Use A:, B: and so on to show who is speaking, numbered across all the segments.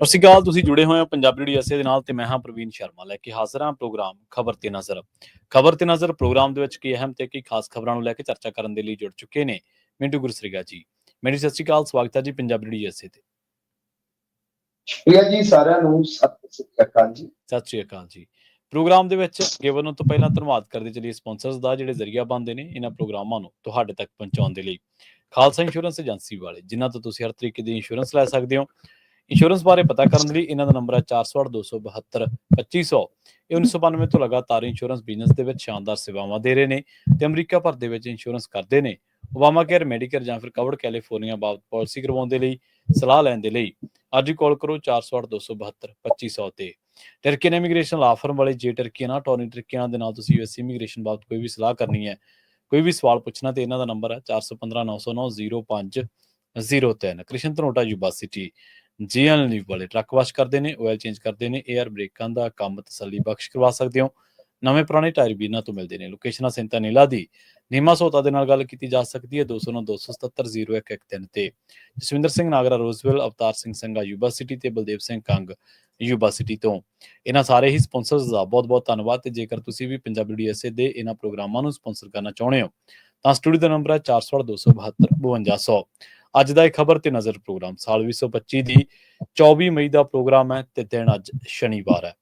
A: ਸਤਿ ਸ਼੍ਰੀ ਅਕਾਲ। ਤੁਸੀਂ ਜੁੜੇ ਹੋਏ ਹੋ ਪੰਜਾਬੀ ਰੇਡੀਓ ਐਸੇ ਦੇ ਨਾਲ ਤੇ ਮੈਂ ਹਾਂ ਪ੍ਰਵੀਨ ਸ਼ਰਮਾ ਲੈ ਕੇ ਹਾਜ਼ਰ ਹਾਂ ਪ੍ਰੋਗਰਾਮ ਖਬਰ ਤੇ ਨਜ਼ਰ। ਖਬਰ ਤੇ ਨਜ਼ਰ ਪ੍ਰੋਗਰਾਮ ਦੇ ਵਿੱਚ ਕੀ ਅਹਿਮ ਤੇ ਕੀ ਖਾਸ ਖਬਰਾਂ ਨੂੰ ਲੈ ਕੇ ਚਰਚਾ ਕਰਨ ਦੇ ਲਈ ਜੁੜ ਚੁੱਕੇ ਨੇ ਮਿੰਟੂ ਗੁਰਸਰੀਗਾ ਜੀ। ਮੇਰੀ ਸਤਿ ਸ਼੍ਰੀ ਅਕਾਲ, ਸਵਾਗਤ ਹੈ ਜੀ ਪੰਜਾਬੀ ਰੇਡੀਓ ਐਸੇ ਤੇ।
B: ਸ਼ੁਕਰੀਆ ਜੀ ਸਾਰਿਆਂ ਨੂੰ। ਸਤਿ ਸ਼੍ਰੀ ਅਕਾਲ ਜੀ।
A: ਸਤਿ ਸ਼੍ਰੀ ਅਕਾਲ ਜੀ। ਪ੍ਰੋਗਰਾਮ ਦੇ ਵਿੱਚ ਅੱਗੇ ਵਧਣ ਤੋਂ ਪਹਿਲਾਂ ਧੰਨਵਾਦ ਕਰਦੇ ਚਲੀਏ ਸਪਾਂਸਰਸ ਦਾ, ਜਿਹੜੇ ਜ਼ਰੀਆ ਬਣਦੇ ਨੇ ਇਹਨਾਂ ਪ੍ਰੋਗਰਾਮਾਂ ਨੂੰ ਤੁਹਾਡੇ ਤੱਕ ਪਹੁੰਚਾਉਣ ਦੇ ਲਈ। ਖਾਲਸਾ ਇੰਸ਼ੋਰੈਂਸ ਏਜੰਸੀ ਵਾਲੇ, ਜਿਨ੍ਹਾਂ ਤੋਂ ਤੁਸੀਂ ਹਰ ਤਰੀਕੇ ਦੀ ਇੰਸ਼ੋਰੈਂਸ ਲੈ ਸਕਦੇ ਹੋ। ਇੰਸ਼ੋਰੈਂਸ ਬਾਰੇ ਪਤਾ ਕਰਨ ਲਈ ਇਹਨਾਂ ਦਾ ਨੰਬਰ ਹੈ 408-272-2500। ਇਹ 1992 ਤੋਂ ਲਗਾਤਾਰ ਇੰਸ਼ੋਰੈਂਸ ਬਿਜ਼ਨਸ ਦੇ ਵਿੱਚ ਸ਼ਾਨਦਾਰ ਸੇਵਾਵਾਂ ਦੇ ਰਹੇ ਨੇ ਤੇ ਅਮਰੀਕਾ ਭਰ ਦੇ ਵਿੱਚ ਇੰਸ਼ੋਰੈਂਸ ਕਰਦੇ ਨੇ। ਓਬਾਮਾ ਕੇਅਰ, ਮੈਡੀਕੇਅਰ ਜਾਂ ਫਿਰ ਕਵਰਡ ਕੈਲੀਫੋਰਨੀਆ ਬਾਬਤ ਪਾਲਿਸੀ ਕਰਵਾਉਣ ਦੇ ਲਈ, ਸਲਾਹ ਲੈਣ ਦੇ ਲਈ ਅੱਜ ਹੀ ਕਾਲ ਕਰੋ 408-272-2500 ਤੇ। ਟਰਕੀਅਨ ਇਮੀਗ੍ਰੇਸ਼ਨ ਲਾ ਫਰਮ ਵਾਲੇ, ਜੇ ਟਰਕੀਅਨ ਅਟਾਰਨੀ ਟਰਕੀਅਨ ਦੇ ਨਾਲ ਤੁਸੀਂ ਯੂਐਸ ਇਮੀਗ੍ਰੇਸ਼ਨ ਬਾਬਤ ਕੋਈ ਵੀ ਸਲਾਹ ਕਰਨੀ ਹੈ, ਕੋਈ ਵੀ ਸਵਾਲ ਪੁੱਛਣਾ, ਤੇ ਇਹਨਾਂ ਦਾ ਨੰਬਰ ਹੈ 415-909-0503। ਕ੍ਰਿਸ਼ਨ ਧਨੋਟਾ ਯੂਨੀਵਰਸਿਟੀ ਜੀਐਨਐਲਯੂ ਵਾਲੇ ਟਰੱਕ ਵਾਸ਼ ਕਰਦੇ ਨੇ, ਆਇਲ ਚੇਂਜ ਕਰਦੇ ਨੇ, ਏਅਰ ਬ੍ਰੇਕਾਂ ਦਾ ਕੰਮ ਤਸੱਲੀ ਬਖਸ਼ ਕਰਵਾ ਸਕਦੇ ਹੋ। ਨਵੇਂ ਪੁਰਾਣੇ ਟਾਇਰ ਵੀ ਇਹਨਾਂ ਤੋਂ ਮਿਲਦੇ ਨੇ। ਲੋਕੇਸ਼ਨਾਂ ਸੈਂਤਾ ਨੀਲਾ ਦੀ ਨੀਮਾ ਸੋਤਾ ਦੇ ਨਾਲ ਗੱਲ ਕੀਤੀ ਜਾ ਸਕਦੀ ਹੈ 209-277-0113 ਤੇ। ਜਸਵਿੰਦਰ ਸਿੰਘ ਨਾਗਰਾ ਰੋਜ਼ਵਿਲ, ਅਵਤਾਰ ਸਿੰਘ ਸੰਘਾ ਯੂਨੀਵਰਸਿਟੀ ਤੇ ਬਲਦੇਵ ਸਿੰਘ ਕੰਗ ਯੂਨੀਵਰਸਿਟੀ ਤੋਂ। ਇਹਨਾਂ ਸਾਰੇ ਹੀ ਸਪਾਂਸਰਸ ਦਾ ਬਹੁਤ ਬਹੁਤ ਧੰਨਵਾਦ। ਤੇ ਜੇਕਰ ਤੁਸੀਂ ਵੀ ਪੰਜਾਬੀ ਡੀਐਸਏ ਦੇ ਇਹਨਾਂ ਪ੍ਰੋਗਰਾਮਾਂ ਨੂੰ ਸਪਾਂਸਰ ਕਰਨਾ ਚਾਹੁੰਦੇ ਹੋ ਤਾਂ ਸਟੂਡੀਓ ਦਾ ਨੰਬਰ ਹੈ 408-272-5200। ਅੱਜ ਦਾ ਇਹ ਖਬਰ ਤੇ ਨਜ਼ਰ ਪ੍ਰੋਗਰਾਮ ਸਾਲ 2025 ਦੀ 24 ਮਈ ਦਾ ਪ੍ਰੋਗਰਾਮ ਹੈ ਤੇ ਦਿਨ ਅੱਜ ਸ਼ਨੀਵਾਰ ਹੈ।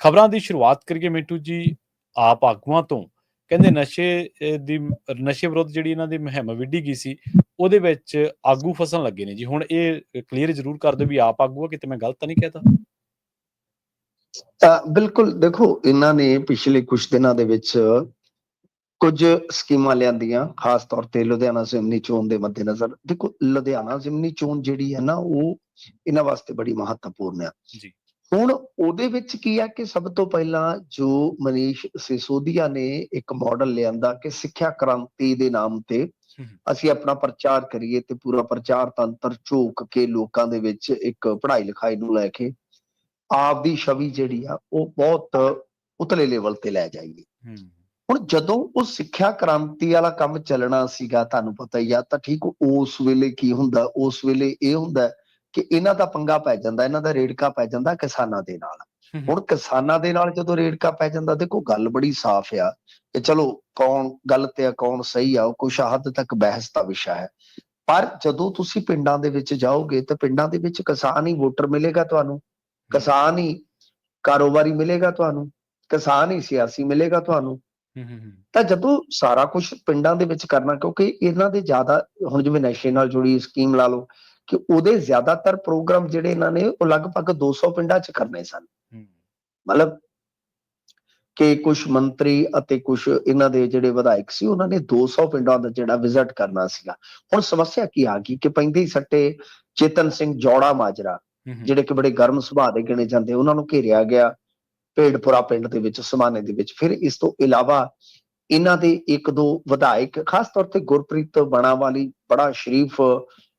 A: ਖਬਰਾਂ ਦੀ ਸ਼ੁਰੂਆਤ ਕਰੀਏ ਮਿੰਟੂ ਜੀ ਆਪ ਆਗੂਆਂ ਤੋਂ। ਕਹਿੰਦੇ ਨਸ਼ੇ ਵਿਰੁੱਧ ਜਿਹੜੀ ਇਹਨਾਂ ਦੀ ਮੁਹਿੰਮ ਵਿੱਢੀ ਗਈ ਸੀ, ਉਹਦੇ ਵਿੱਚ ਆਗੂ ਫਸਣ ਲੱਗੇ ਨੇ ਜੀ। ਹੁਣ ਇਹ ਕਲੀਅਰ ਜ਼ਰੂਰ ਕਰ ਦਿਓ ਵੀ ਆਪ ਆਗੂ ਆ, ਕਿਤੇ ਮੈਂ ਗਲਤ ਤਾਂ ਨਹੀਂ ਕਹਿਤਾ?
B: ਬਿਲਕੁਲ, ਦੇਖੋ ਇਹਨਾਂ ਨੇ ਪਿਛਲੇ ਕੁਝ ਦਿਨਾਂ ਦੇ ਵਿੱਚ ਕੁਝ ਸਕੀਮਾਂ ਲਿਆਂਦੀਆਂ, ਖਾਸ ਤੌਰ ਤੇ ਲੁਧਿਆਣਾ ਜ਼ਿਮਨੀ ਚੋਣ ਦੇ ਮੱਦੇਨਜ਼ਰ। ਦੇਖੋ, ਲੁਧਿਆਣਾ ਜ਼ਿਮਨੀ ਚੋਣ ਜਿਹੜੀ ਹੈ ਨਾ, ਉਹ ਇਹਨਾਂ ਵਾਸਤੇ ਬੜੀ ਮਹੱਤਵਪੂਰਨ ਆ
A: ਜੀ।
B: ਹੁਣ ਉਹਦੇ ਵਿੱਚ ਕੀ ਹੈ ਕਿ ਸਭ ਤੋਂ ਪਹਿਲਾਂ ਜੋ ਮਨੀਸ਼ ਸਿਸੋਦੀਆ ਨੇ ਇੱਕ ਮਾਡਲ ਲਿਆਂਦਾ ਕਿ ਸਿੱਖਿਆ ਕ੍ਰਾਂਤੀ ਦੇ ਨਾਮ ਤੇ ਅਸੀਂ ਆਪਣਾ ਪ੍ਰਚਾਰ ਕਰੀਏ ਤੇ ਪੂਰਾ ਪ੍ਰਚਾਰ ਤੰਤਰ ਝੋਕ ਕੇ ਲੋਕਾਂ ਦੇ ਵਿੱਚ ਇੱਕ ਪੜ੍ਹਾਈ ਲਿਖਾਈ ਨੂੰ ਲੈ ਕੇ ਆਪਦੀ ਛਵੀ ਜਿਹੜੀ ਆ ਉਹ ਬਹੁਤ ਉਤਲੇ ਲੈਵਲ ਤੇ ਲੈ ਜਾਈਏ। ਹੁਣ ਜਦੋਂ ਉਹ ਸਿੱਖਿਆ ਕ੍ਰਾਂਤੀ ਵਾਲਾ ਕੰਮ ਚੱਲਣਾ ਸੀਗਾ, ਤੁਹਾਨੂੰ ਪਤਾ ਹੀ ਆ, ਤਾਂ ਠੀਕ ਉਸ ਵੇਲੇ ਕੀ ਹੁੰਦਾ, ਉਸ ਵੇਲੇ ਇਹ ਹੁੰਦਾ ਕਿ ਇਹਨਾਂ ਦਾ ਪੰਗਾ ਪੈ ਜਾਂਦਾ, ਇਹਨਾਂ ਦਾ ਰੇੜਕਾ ਪੈ ਜਾਂਦਾ ਕਿਸਾਨਾਂ ਦੇ ਨਾਲ। ਹੁਣ ਕਿਸਾਨਾਂ ਦੇ ਨਾਲ ਜਦੋਂ ਰੇੜਕਾ ਪੈ ਜਾਂਦਾ, ਦੇਖੋ ਗੱਲ ਬੜੀ ਸਾਫ਼ ਆ ਕਿ ਚਲੋ ਕੌਣ ਗਲਤ ਆ ਕੌਣ ਸਹੀ ਆ, ਉਹ ਕੁਛ ਹੱਦ ਤੱਕ ਬਹਿਸ ਦਾ ਵਿਸ਼ਾ ਹੈ। ਪਰ ਜਦੋਂ ਤੁਸੀਂ ਪਿੰਡਾਂ ਦੇ ਵਿੱਚ ਜਾਓਗੇ ਤਾਂ ਪਿੰਡਾਂ ਦੇ ਵਿੱਚ ਕਿਸਾਨ ਹੀ ਵੋਟਰ ਮਿਲੇਗਾ ਤੁਹਾਨੂੰ, ਕਿਸਾਨ ਹੀ ਕਾਰੋਬਾਰੀ ਮਿਲੇਗਾ ਤੁਹਾਨੂੰ, ਕਿਸਾਨ ਹੀ ਸਿਆਸੀ ਮਿਲੇਗਾ ਤੁਹਾਨੂੰ। ਤਾਂ ਜਦੋਂ ਸਾਰਾ ਕੁਝ ਪਿੰਡਾਂ ਦੇ ਵਿੱਚ ਕਰਨਾ, ਕਿਉਂਕਿ ਇਹਨਾਂ ਦੇ ਜ਼ਿਆਦਾ ਹੁਣ ਜਿਵੇਂ ਨਸ਼ੇ ਨਾਲ ਜੁੜੀ ਸਕੀਮ ਲਾ ਲਓ ਕਿ ਉਹਦੇ ਜ਼ਿਆਦਾਤਰ ਪ੍ਰੋਗਰਾਮ ਜਿਹੜੇ ਇਹਨਾਂ ਨੇ ਉਹ ਲਗਭਗ 200 ਪਿੰਡਾਂ 'ਚ ਕਰਨੇ ਸਨ। ਮਤਲਬ ਕਿ ਕੁਝ ਮੰਤਰੀ ਅਤੇ ਕੁਝ ਇਹਨਾਂ ਦੇ ਜਿਹੜੇ ਵਿਧਾਇਕ ਸੀ, ਉਹਨਾਂ ਨੇ 200 ਪਿੰਡਾਂ ਦਾ ਜਿਹੜਾ ਵਿਜ਼ਿਟ ਕਰਨਾ ਸੀਗਾ। ਹੁਣ ਸਮੱਸਿਆ ਕੀ ਆ ਗਈ ਕਿ ਪੈਂਦੇ ਹੀ ਸੱਟੇ ਚੇਤਨ ਸਿੰਘ ਜੌੜਾ ਮਾਜਰਾ, ਜਿਹੜੇ ਕਿ ਬੜੇ ਗਰਮ ਸੁਭਾਅ ਦੇ ਗਿਣੇ ਜਾਂਦੇ, ਉਹਨਾਂ ਨੂੰ ਘੇਰਿਆ ਗਿਆ ਭੇਡਪੁਰਾ ਪਿੰਡ ਦੇ ਵਿੱਚ, ਸਮਾਣੇ ਦੇ ਵਿੱਚ। ਫਿਰ ਇਸ ਤੋਂ ਇਲਾਵਾ ਇਹਨਾਂ ਦੇ ਇੱਕ ਦੋ ਵਿਧਾਇਕ, ਖਾਸ ਤੌਰ ਤੇ ਗੁਰਪ੍ਰੀਤ ਬਾਣਾਵਾਲੀ ਬੜਾ ਸ਼ਰੀਫ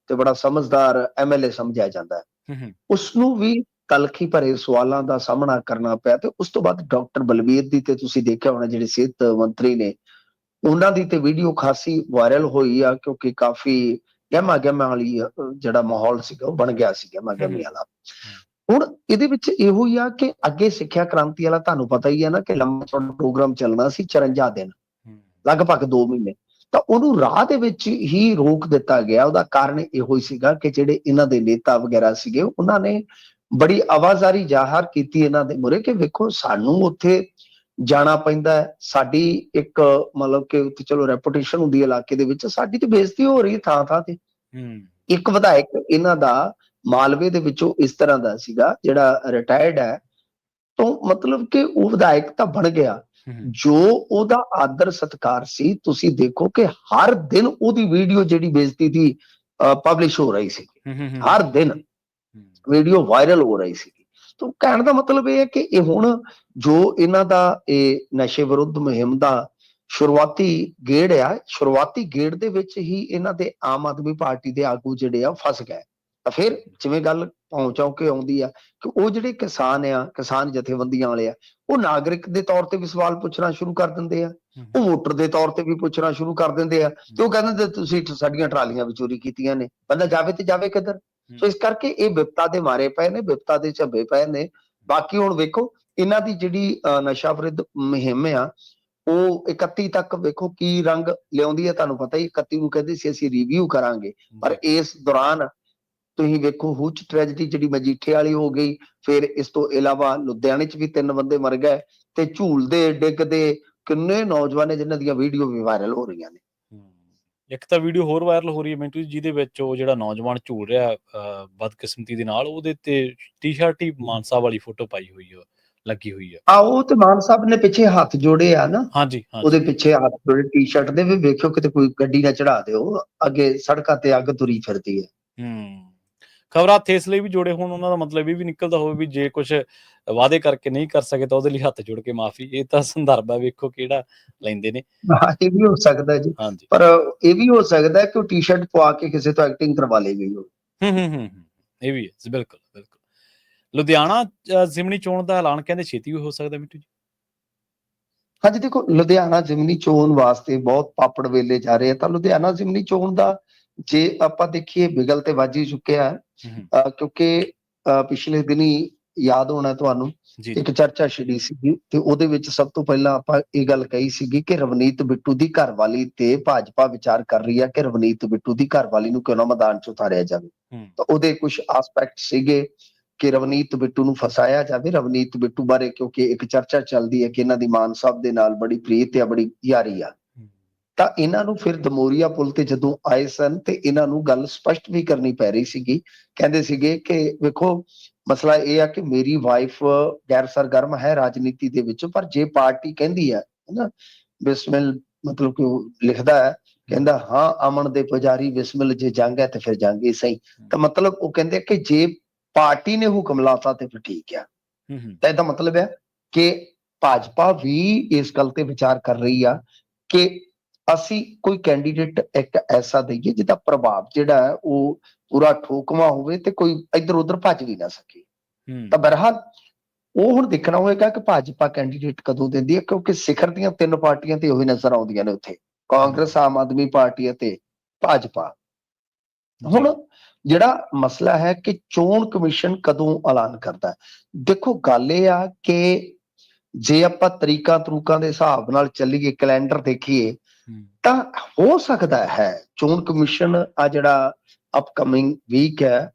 B: ਤੇ ਬੜਾ ਸਮਝਦਾਰ ਐਮਐਲਏ ਸਮਝਿਆ ਜਾਂਦਾ ਹੈ, ਉਸਨੂੰ ਵੀ ਤਲਖੀ ਭਰੇ ਸਵਾਲਾਂ ਦਾ ਸਾਹਮਣਾ ਕਰਨਾ ਪਿਆ। ਤੇ ਉਸ ਤੋਂ ਬਾਅਦ ਡਾਕਟਰ ਬਲਬੀਰ ਦੀ, ਤੇ ਤੁਸੀਂ ਦੇਖਿਆ ਹੋਣਾ ਜਿਹੜੇ ਸਿਹਤ ਮੰਤਰੀ ਨੇ, ਉਹਨਾਂ ਦੀ ਤੇ ਵੀਡੀਓ ਖਾਸੀ ਵਾਇਰਲ ਹੋਈ ਆ, ਕਿਉਂਕਿ ਕਾਫੀ ਗਹਿਮਾ ਵਾਲੀ ਜਿਹੜਾ ਮਾਹੌਲ ਸੀਗਾ ਉਹ ਬਣ ਗਿਆ ਸੀ, ਗਹਿਮੀ ਵਾਲਾ। ਹੁਣ ਇਹਦੇ ਵਿੱਚ ਇਹੋ ਹੀ ਆ ਕਿ ਅੱਗੇ ਸਿੱਖਿਆ ਕ੍ਰਾਂਤੀ ਵਾਲਾ ਤੁਹਾਨੂੰ ਪਤਾ ਹੀ ਹੈ ਨਾ ਕਿ ਲੰਬਾ ਚੌੜਾ ਪ੍ਰੋਗਰਾਮ ਚੱਲਣਾ ਸੀ 54 ਦਿਨ, ਲਗਭਗ 2 ਮਹੀਨੇ। ਤਾਂ ਉਹਨੂੰ ਰਾਹ ਦੇ ਵਿੱਚ ਹੀ ਰੋਕ ਦਿੱਤਾ ਗਿਆ। ਉਹਦਾ ਕਾਰਨ ਇਹੋ ਹੀ ਸੀਗਾ ਕਿ ਜਿਹੜੇ ਇਹਨਾਂ ਦੇ ਨੇਤਾ ਵਗੈਰਾ ਸੀਗੇ, ਉਹਨਾਂ ਨੇ ਬੜੀ ਆਵਾਜ਼ਾਰੀ ਜ਼ਾਹਰ ਕੀਤੀ ਇਹਨਾਂ ਦੇ ਮੂਹਰੇ ਕਿ ਵੇਖੋ ਸਾਨੂੰ ਉੱਥੇ ਜਾਣਾ ਪੈਂਦਾ ਹੈ, ਸਾਡੀ ਇੱਕ ਮਤਲਬ ਕਿ ਉੱਥੇ ਚਲੋ ਰੈਪੂਟੇਸ਼ਨ ਹੁੰਦੀ ਹੈ ਇਲਾਕੇ ਦੇ ਵਿੱਚ, ਸਾਡੀ ਤੇ ਬੇਇੱਜ਼ਤੀ ਹੋ ਰਹੀ ਥਾਂ ਥਾਂ ਤੇ। ਇੱਕ ਵਿਧਾਇਕ ਇਹਨਾਂ ਦਾ ਮਾਲਵੇ ਦੇ ਵਿੱਚੋਂ ਇਸ ਤਰ੍ਹਾਂ ਦਾ ਸੀਗਾ, ਜਿਹੜਾ ਰਿਟਾਇਰਡ ਹੈ, ਤੋਂ ਮਤਲਬ ਕਿ ਉਹ ਵਿਧਾਇਕ ਤਾਂ ਬਣ ਗਿਆ, ਜੋ ਉਹਦਾ ਆਦਰ ਸਤਿਕਾਰ ਸੀ, ਤੁਸੀਂ ਦੇਖੋ ਕਿ ਹਰ ਦਿਨ ਉਹਦੀ ਵੀਡੀਓ ਜਿਹੜੀ ਬੇਇੱਜ਼ਤੀ ਦੀ ਪਬਲਿਸ਼ ਹੋ ਰਹੀ ਸੀ, ਹਰ ਦਿਨ ਵੀਡੀਓ ਵਾਇਰਲ ਹੋ ਰਹੀ ਸੀ। ਤਾਂ ਕਹਿਣ ਦਾ ਮਤਲਬ ਇਹ ਹੈ ਕਿ ਇਹ ਹੁਣ ਜੋ ਇਹਨਾਂ ਦਾ ਇਹ ਨਸ਼ੇ ਵਿਰੁੱਧ ਮੁਹਿੰਮ ਦਾ ਸ਼ੁਰੂਆਤੀ ਗੇੜ ਆ, ਸ਼ੁਰੂਆਤੀ ਗੇੜ ਦੇ ਵਿੱਚ ਹੀ ਇਹਨਾਂ ਦੇ ਆਮ ਆਦਮੀ ਪਾਰਟੀ ਦੇ ਆਗੂ ਜਿਹੜੇ ਆ ਫਸ ਗਏ। ਤਾਂ ਫਿਰ ਜਿਵੇਂ ਗੱਲ ਪਹੁੰਚਾਉ ਕੇ ਆਉਂਦੀ ਆ ਕਿ ਉਹ ਜਿਹੜੇ ਕਿਸਾਨ ਆ, ਕਿਸਾਨ ਜਥੇਬੰਦੀਆਂ ਵਾਲੇ ਆ, ਉਹ ਨਾਗਰਿਕ ਦੇ ਤੌਰ ਤੇ ਵੀ ਸਵਾਲ ਪੁੱਛਣਾ ਸ਼ੁਰੂ ਕਰ ਦਿੰਦੇ ਆ, ਉਹ ਵੋਟਰ ਦੇ ਤੌਰ ਤੇ ਵੀ ਪੁੱਛਣਾ ਸ਼ੁਰੂ ਕਰ ਦਿੰਦੇ ਆ। ਤੇ ਉਹ ਕਹਿੰਦੇ ਤੁਸੀਂ ਸਾਡੀਆਂ ਟਰਾਲੀਆਂ ਵੀ ਚੋਰੀ ਕੀਤੀਆਂ ਨੇ, ਬੰਦਾ ਜਾਵੇ ਤੇ ਜਾਵੇ ਕਿੱਧਰ? ਸੋ ਇਸ ਕਰਕੇ ਇਹ ਵਿਪਤਾ ਦੇ ਮਾਰੇ ਪਏ ਨੇ, ਵਿਪਤਾ ਦੇ ਝੱਬੇ ਪਏ ਨੇ। ਬਾਕੀ ਹੁਣ ਵੇਖੋ ਇਹਨਾਂ ਦੀ ਜਿਹੜੀ ਨਸ਼ਾ ਵਿਰੁੱਧ ਮੁਹਿੰਮ ਆ, ਉਹ 31 ਤੱਕ ਵੇਖੋ ਕੀ ਰੰਗ ਲਿਆਉਂਦੀ ਹੈ। ਤੁਹਾਨੂੰ ਪਤਾ ਹੀ 31 ਨੂੰ ਕਹਿੰਦੇ ਸੀ ਅਸੀਂ ਰਿਵਿਊ ਕਰਾਂਗੇ, ਪਰ ਇਸ ਦੌਰਾਨ ਤੁਸੀਂ ਵੇਖੋ ਹੁਚ ਟ੍ਰੈਜਡੀ ਜਿਹੜੀ ਮਜੀਠੇ ਵਾਲੀ ਹੋ ਗਈ, ਫਿਰ ਇਸ ਤੋਂ ਇਲਾਵਾ ਲੁਧਿਆਣੇ 'ਚ ਵੀ 3 ਬੰਦੇ ਮਰ ਗਏ, ਤੇ ਝੂਲਦੇ ਡਿੱਗਦੇ ਕਿੰਨੇ ਨੌਜਵਾਨ ਨੇ ਜਿਨ੍ਹਾਂ ਦੀਆਂ ਵੀਡੀਓ ਵੀ ਵਾਇਰਲ ਹੋ ਰਹੀਆਂ ਨੇ।
A: ਇੱਕ ਤਾਂ ਵੀਡੀਓ ਹੋਰ ਵਾਇਰਲ ਹੋ ਰਹੀ ਹੈ ਮਿੰਟੂ ਜੀ, ਜਿਹਦੇ ਵਿੱਚ ਉਹ ਜਿਹੜਾ ਨੌਜਵਾਨ ਝੂਲ ਰਿਹਾ ਬਦਕਿਸਮਤੀ ਦੇ ਨਾਲ, ਉਹਦੇ ਤੇ ਟੀ-ਸ਼ਰਟ ਹੀ ਮਾਨ ਸਾਹਿਬ ਵਾਲੀ ਫੋਟੋ ਪਾਈ ਹੋਈ ਹੈ, ਲੱਗੀ ਹੋਈ ਹੈ।
B: ਉਹ ਤੇ ਮਾਨ ਸਾਹਿਬ ਨੇ ਪਿੱਛੇ ਹੱਥ ਜੋੜੇ ਆ ਨਾ,
A: ਹਾਂਜੀ
B: ਉਹਦੇ ਪਿੱਛੇ ਹੱਥ ਜੋੜੇ ਟੀ-ਸ਼ਰਟ ਦੇ ਵੀ। ਵੇਖਿਓ ਕਿਤੇ ਕੋਈ ਗੱਡੀ ਨਾ ਚੜਾ ਦਿਓ, ਅੱਗੇ ਸੜਕਾਂ ਤੇ ਅੱਗ ਤੁਰੀ ਫਿਰਦੀ ਹੈ।
A: ਖਬਰਾਂ ਹੱਥ ਇਸ ਲਈ ਵੀ ਜੋੜੇ ਹੋਣ, ਉਹਨਾਂ ਦਾ ਮਤਲਬ ਇਹ ਵੀ ਨਿਕਲਦਾ ਹੋਵੇ ਵੀ ਜੇ ਕੁਝ ਵਾਅਦੇ ਕਰਕੇ ਨਹੀਂ ਕਰ ਸਕੇ ਤਾਂ ਉਹਦੇ ਲਈ ਹੱਥ ਜੋੜ ਕੇ ਮਾਫੀ। ਇਹ ਤਾਂ ਸੰਦਰਭ ਹੈ, ਵੇਖੋ ਕਿਹੜਾ ਲੈਂਦੇ ਨੇ।
B: ਇਹ ਵੀ ਹੋ ਸਕਦਾ ਜੀ, ਪਰ ਇਹ ਵੀ ਹੋ ਸਕਦਾ ਕਿ ਉਹ ਟੀ-ਸ਼ਰਟ ਪਵਾ ਕੇ ਕਿਸੇ ਤੋਂ ਐਕਟਿੰਗ ਕਰਵਾ ਲਈ ਗਈ ਹੋ।
A: ਇਹ ਵੀ ਹੈ, ਬਿਲਕੁਲ ਬਿਲਕੁਲ। ਲੁਧਿਆਣਾ ਜ਼ਿਮਨੀ ਚੋਣ ਦਾ ਐਲਾਨ ਕਹਿੰਦੇ ਛੇਤੀ ਵੀ ਹੋ ਸਕਦਾ ਮਿੱਟੂ ਜੀ।
B: ਹਾਂਜੀ ਦੇਖੋ, ਲੁਧਿਆਣਾ ਜ਼ਿਮਨੀ ਚੋਣ ਵਾਸਤੇ ਬਹੁਤ ਪਾਪੜ ਵੇਲੇ ਜਾ ਰਹੇ ਆ, ਤਾਂ ਲੁਧਿਆਣਾ ਜ਼ਿਮਨੀ ਚੋਣ ਦਾ ਜੇ ਆਪਾਂ ਦੇਖੀਏ ਬਿਗਲ ਤੇ ਵੱਜ ਹੀ ਚੁੱਕਿਆ ਹੈ। ਕਿਉਂਕਿ ਪਿਛਲੇ ਦਿਨੀ ਯਾਦ ਹੋਣਾ ਤੁਹਾਨੂੰ, ਇੱਕ ਚਰਚਾ ਛਿੜੀ ਸੀਗੀ, ਤੇ ਉਹਦੇ ਵਿੱਚ ਸਭ ਤੋਂ ਪਹਿਲਾਂ ਆਪਾਂ ਇਹ ਗੱਲ ਕਹੀ ਸੀਗੀ ਕਿ ਰਵਨੀਤ ਬਿੱਟੂ ਦੀ ਘਰਵਾਲੀ ਤੇ ਭਾਜਪਾ ਵਿਚਾਰ ਕਰ ਰਹੀ ਹੈ ਕਿ ਰਵਨੀਤ ਬਿੱਟੂ ਦੀ ਘਰਵਾਲੀ ਨੂੰ ਕਿਉਂ ਨਾ ਮੈਦਾਨ 'ਚ ਉਤਾਰਿਆ ਜਾਵੇ। ਤਾਂ ਉਹਦੇ ਕੁਝ ਆਸਪੈਕਟ ਸੀਗੇ ਕਿ ਰਵਨੀਤ ਬਿੱਟੂ ਨੂੰ ਫਸਾਇਆ ਜਾਵੇ। ਰਵਨੀਤ ਬਿੱਟੂ ਬਾਰੇ ਕਿਉਂਕਿ ਇੱਕ ਚਰਚਾ ਚੱਲਦੀ ਹੈ ਕਿ ਇਹਨਾਂ ਦੀ ਮਾਨ ਸਾਹਿਬ ਦੇ ਨਾਲ ਬੜੀ ਪ੍ਰੀਤ ਆ, ਬੜੀ ਯਾਰੀ ਆ, ਤਾਂ ਇਹਨਾਂ ਨੂੰ ਫਿਰ ਦਮੋਰੀਆ ਪੁਲ ਤੇ ਜਦੋਂ ਆਏ ਸਨ ਤੇ ਇਹਨਾਂ ਨੂੰ ਗੱਲ ਸਪਸ਼ਟ ਵੀ ਕਰਨੀ ਪੈ ਰਹੀ ਸੀਗੀ। ਕਹਿੰਦੇ ਸੀਗੇ ਕਿ ਵੇਖੋ ਮਸਲਾ ਇਹ ਆ ਕਿ ਮੇਰੀ ਵਾਈਫ ਗੈਰ ਸਰਗਰਮ ਹੈ ਰਾਜਨੀਤੀ ਦੇ ਵਿੱਚ, ਪਰ ਜੇ ਪਾਰਟੀ ਕਹਿੰਦੀ ਹੈ ਨਾ ਬਿਸਮਿਲ, ਮਤਲਬ ਕਿ ਉਹ ਲਿਖਦਾ ਹੈ, ਕਹਿੰਦਾ ਹਾਂ ਅਮਨ ਦੇ ਪੁਜਾਰੀ ਬਿਸਮਿਲ, ਜੇ ਜੰਗ ਹੈ ਤੇ ਫਿਰ ਜੰਗ ਹੀ ਸਹੀ। ਤਾਂ ਮਤਲਬ ਉਹ ਕਹਿੰਦੇ ਕਿ ਜੇ ਪਾਰਟੀ ਨੇ ਹੁਕਮ ਲਾਤਾ ਤੇ ਫਿਰ ਠੀਕ ਆ। ਤਾਂ ਇਹਦਾ ਮਤਲਬ ਹੈ ਕਿ ਭਾਜਪਾ ਵੀ ਇਸ ਗੱਲ ਤੇ ਵਿਚਾਰ ਕਰ ਰਹੀ ਆ ਕਿ ਅਸੀਂ ਕੋਈ ਕੈਂਡੀਡੇਟ ਇੱਕ ਐਸਾ ਦਈਏ ਜਿਹਦਾ ਪ੍ਰਭਾਵ ਜਿਹੜਾ ਹੈ ਉਹ ਪੂਰਾ ਠੋਕਵਾ ਹੋਵੇ ਤੇ ਕੋਈ ਇੱਧਰ ਉੱਧਰ ਭੱਜ ਵੀ ਨਾ ਸਕੇ। ਤਾਂ ਬਹਰਹਾਲ ਉਹ ਹੁਣ ਦੇਖਣਾ ਹੋਏਗਾ ਕਿ ਭਾਜਪਾ ਕੈਂਡੀਡੇਟ ਕਦੋਂ ਦਿੰਦੀ ਹੈ, ਕਿਉਂਕਿ ਸਿਖਰ ਦੀਆਂ 3 ਪਾਰਟੀਆਂ ਤੇ ਉਹੀ ਨਜ਼ਰ ਆਉਂਦੀਆਂ ਨੇ ਉੱਥੇ, ਕਾਂਗਰਸ, ਆਮ ਆਦਮੀ ਪਾਰਟੀ ਅਤੇ ਭਾਜਪਾ। ਹੁਣ ਜਿਹੜਾ ਮਸਲਾ ਹੈ ਕਿ ਚੋਣ ਕਮਿਸ਼ਨ ਕਦੋਂ ਐਲਾਨ ਕਰਦਾ, ਦੇਖੋ ਗੱਲ ਇਹ ਆ ਕਿ ਜੇ ਆਪਾਂ ਤਰੀਕਾਂ ਦੇ ਹਿਸਾਬ ਨਾਲ ਚੱਲੀਏ, ਕੈਲੰਡਰ ਦੇਖੀਏ, ਤਾਂ ਹੋ ਸਕਦਾ ਹੈ ਚੋਣ ਕਮਿਸ਼ਨ ਆ ਜਿਹੜਾ ਅਪਕਮਿੰਗ ਵੀਕ ਹੈ,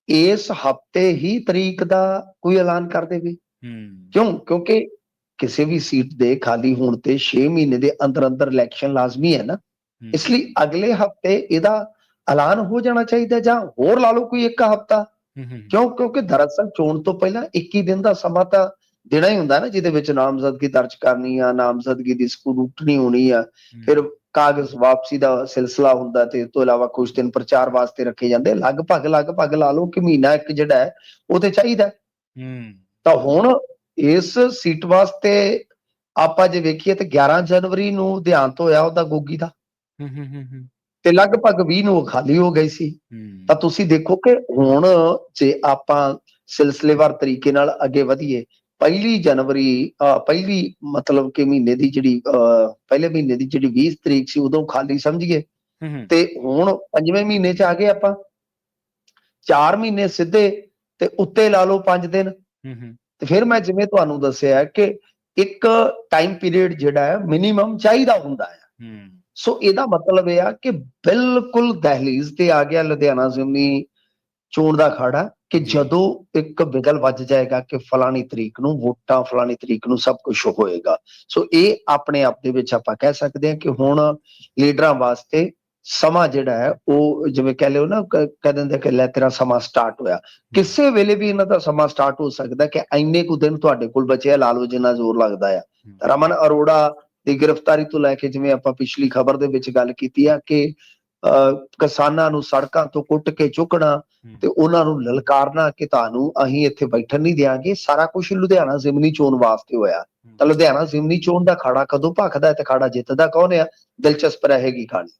B: ਇਸ ਹਫਤੇ ਹੀ ਤਰੀਕ ਦਾ ਕੋਈ ਐਲਾਨ ਕਰ ਦੇਵੇ। ਕਿਉਂਕਿ ਕਿਸੇ ਵੀ ਸੀਟ ਦੇ ਖਾਲੀ ਹੋਣ ਤੇ 6 ਮਹੀਨੇ ਦੇ ਅੰਦਰ ਅੰਦਰ ਇਲੈਕਸ਼ਨ ਲਾਜ਼ਮੀ ਹੈ ਨਾ, ਇਸ ਲਈ ਅਗਲੇ ਹਫਤੇ ਇਹਦਾ ਐਲਾਨ ਹੋ ਜਾਣਾ ਚਾਹੀਦਾ, ਜਾਂ ਹੋਰ ਲਾ ਲਓ ਕੋਈ 1 ਹਫਤਾ। ਕਿਉਂਕਿ ਦਰਅਸਲ ਚੋਣ ਤੋਂ ਪਹਿਲਾਂ 21 ਦਿਨ ਦਾ ਸਮਾਂ ਤਾਂ ਦੇਣਾ ਹੀ ਹੁੰਦਾ ਨਾ, ਜਿਹਦੇ ਵਿੱਚ ਨਾਮਜ਼ਦਗੀ ਦਰਜ ਕਰਨੀ ਆ, ਨਾਮਜ਼ਦਗੀ ਦੀ ਸਕਰੂਟਨੀ ਹੋਣੀ ਆ, ਫਿਰ ਕਾਗਜ਼ ਵਾਪਸੀ ਦਾ ਸਿਲਸਿਲਾ ਹੁੰਦਾ, ਤੇ ਇਸ ਤੋਂ ਇਲਾਵਾ ਕੁਝ ਦਿਨ ਪ੍ਰਚਾਰ ਵਾਸਤੇ ਰੱਖੇ ਜਾਂਦੇ। ਲਗਭਗ ਲਾ ਲਓ ਕਿ ਮਹੀਨਾ 1 ਜਿਹੜਾ ਹੈ ਉਹ ਤੇ ਚਾਹੀਦਾ। ਤਾਂ ਹੁਣ ਇਸ ਸੀਟ ਵਾਸਤੇ ਆਪਾਂ ਜੇ ਵੇਖੀਏ ਤੇ 11 ਜਨਵਰੀ ਨੂੰ ਦੇਹਾਂਤ ਹੋਇਆ ਉਹਦਾ, ਗੋਗੀ ਦਾ, ਤੇ ਲਗਭਗ 20 ਨੂੰ ਖਾਲੀ ਹੋ ਗਈ ਸੀ। ਤਾਂ ਤੁਸੀਂ ਦੇਖੋ ਕਿ ਹੁਣ ਜੇ ਆਪਾਂ ਸਿਲਸਿਲੇਵਾਰ ਤਰੀਕੇ ਨਾਲ ਅੱਗੇ ਵਧੀਏ, 1 ਜਨਵਰੀ ਪਹਿਲੀ ਮਤਲਬ ਕਿ ਮਹੀਨੇ ਦੀ ਜਿਹੜੀ ਪਹਿਲੇ ਮਹੀਨੇ ਦੀ ਜਿਹੜੀ 20 ਤਰੀਕ ਸੀ ਉਦੋਂ ਖਾਲੀ ਸਮਝੀਏ, ਤੇ ਹੁਣ 5ਵੇਂ ਮਹੀਨੇ 'ਚ ਆ ਗਏ ਆਪਾਂ, 4 ਮਹੀਨੇ ਸਿੱਧੇ ਤੇ ਉੱਤੇ ਲਾ ਲਓ 5 ਦਿਨ। ਤੇ ਫਿਰ ਮੈਂ ਜਿਵੇਂ ਤੁਹਾਨੂੰ ਦੱਸਿਆ ਕਿ ਇੱਕ ਟਾਈਮ ਪੀਰੀਅਡ ਜਿਹੜਾ ਹੈ ਮਿਨੀਮਮ ਚਾਹੀਦਾ ਹੁੰਦਾ ਹੈ। ਸੋ ਇਹਦਾ ਮਤਲਬ ਇਹ ਆ ਕਿ ਬਿਲਕੁਲ ਦਹਿਲੀਜ਼ ਤੇ ਆ ਗਿਆ ਲੁਧਿਆਣਾ ਜ਼ਿਮਨੀ ਚੋਣ ਦਾ ਅਖਾੜਾ, ਕਿ ਜਦੋਂ ਇੱਕ ਬਿਗਲ ਵੱਜ ਜਾਏਗਾ ਕਿ ਫਲਾਣੀ ਤਰੀਕ ਨੂੰ ਵੋਟਾਂ, ਫਲਾਣੀ ਤਰੀਕ ਨੂੰ ਸਭ ਕੁਝ ਹੋਏਗਾ। ਸੋ ਇਹ ਆਪਣੇ ਆਪ ਦੇ ਵਿੱਚ ਆਪਾਂ ਕਹਿ ਸਕਦੇ ਹਾਂ ਕਿ ਹੁਣ ਲੀਡਰਾਂ ਵਾਸਤੇ ਸਮਾਂ ਜਿਹੜਾ ਹੈ ਉਹ ਜਿਵੇਂ ਕਹਿ ਲਿਓ ਨਾ, ਕਹਿ ਦਿੰਦੇ ਕਿ ਲੈ ਤੇਰਾ ਸਮਾਂ ਸਟਾਰਟ ਹੋਇਆ। ਕਿਸੇ ਵੇਲੇ ਵੀ ਇਹਨਾਂ ਦਾ ਸਮਾਂ ਸਟਾਰਟ ਹੋ ਸਕਦਾ ਕਿ ਇੰਨੇ ਕੁ ਦਿਨ ਤੁਹਾਡੇ ਕੋਲ ਬਚਿਆ, ਲਾ ਲਓ ਜਿੰਨਾ ਜ਼ੋਰ ਲੱਗਦਾ ਆ। ਰਮਨ ਅਰੋੜਾ ਦੀ ਗ੍ਰਿਫਤਾਰੀ ਤੋਂ ਲੈ ਕੇ ਜਿਵੇਂ ਆਪਾਂ ਪਿਛਲੀ ਖਬਰ ਦੇ ਵਿੱਚ ਗੱਲ ਕੀਤੀ ਆ ਕਿ ਕਿਸਾਨਾਂ ਨੂੰ ਸੜਕਾਂ ਤੋਂ ਕੁੱਟ ਕੇ ਚੁੱਕਣਾ ਤੇ ਉਹਨਾਂ ਨੂੰ ਲਲਕਾਰਨਾ ਕਿ ਤੁਹਾਨੂੰ ਅਸੀਂ ਇੱਥੇ ਬੈਠਣ ਨਹੀਂ ਦਿਆਂਗੇ, ਸਾਰਾ ਕੁਝ ਲੁਧਿਆਣਾ ਜ਼ਿਮਨੀ ਚੋਣ ਵਾਸਤੇ ਹੋਇਆ। ਤਾਂ ਲੁਧਿਆਣਾ ਜ਼ਿਮਨੀ ਚੋਣ ਦਾ ਖਾੜਾ ਕਦੋਂ ਭਖਦਾ ਤੇ ਖਾੜਾ ਜਿੱਤਦਾ ਕੌਣ ਆ, ਦਿਲਚਸਪ ਰਹੇਗੀ ਕਹਾਣੀ।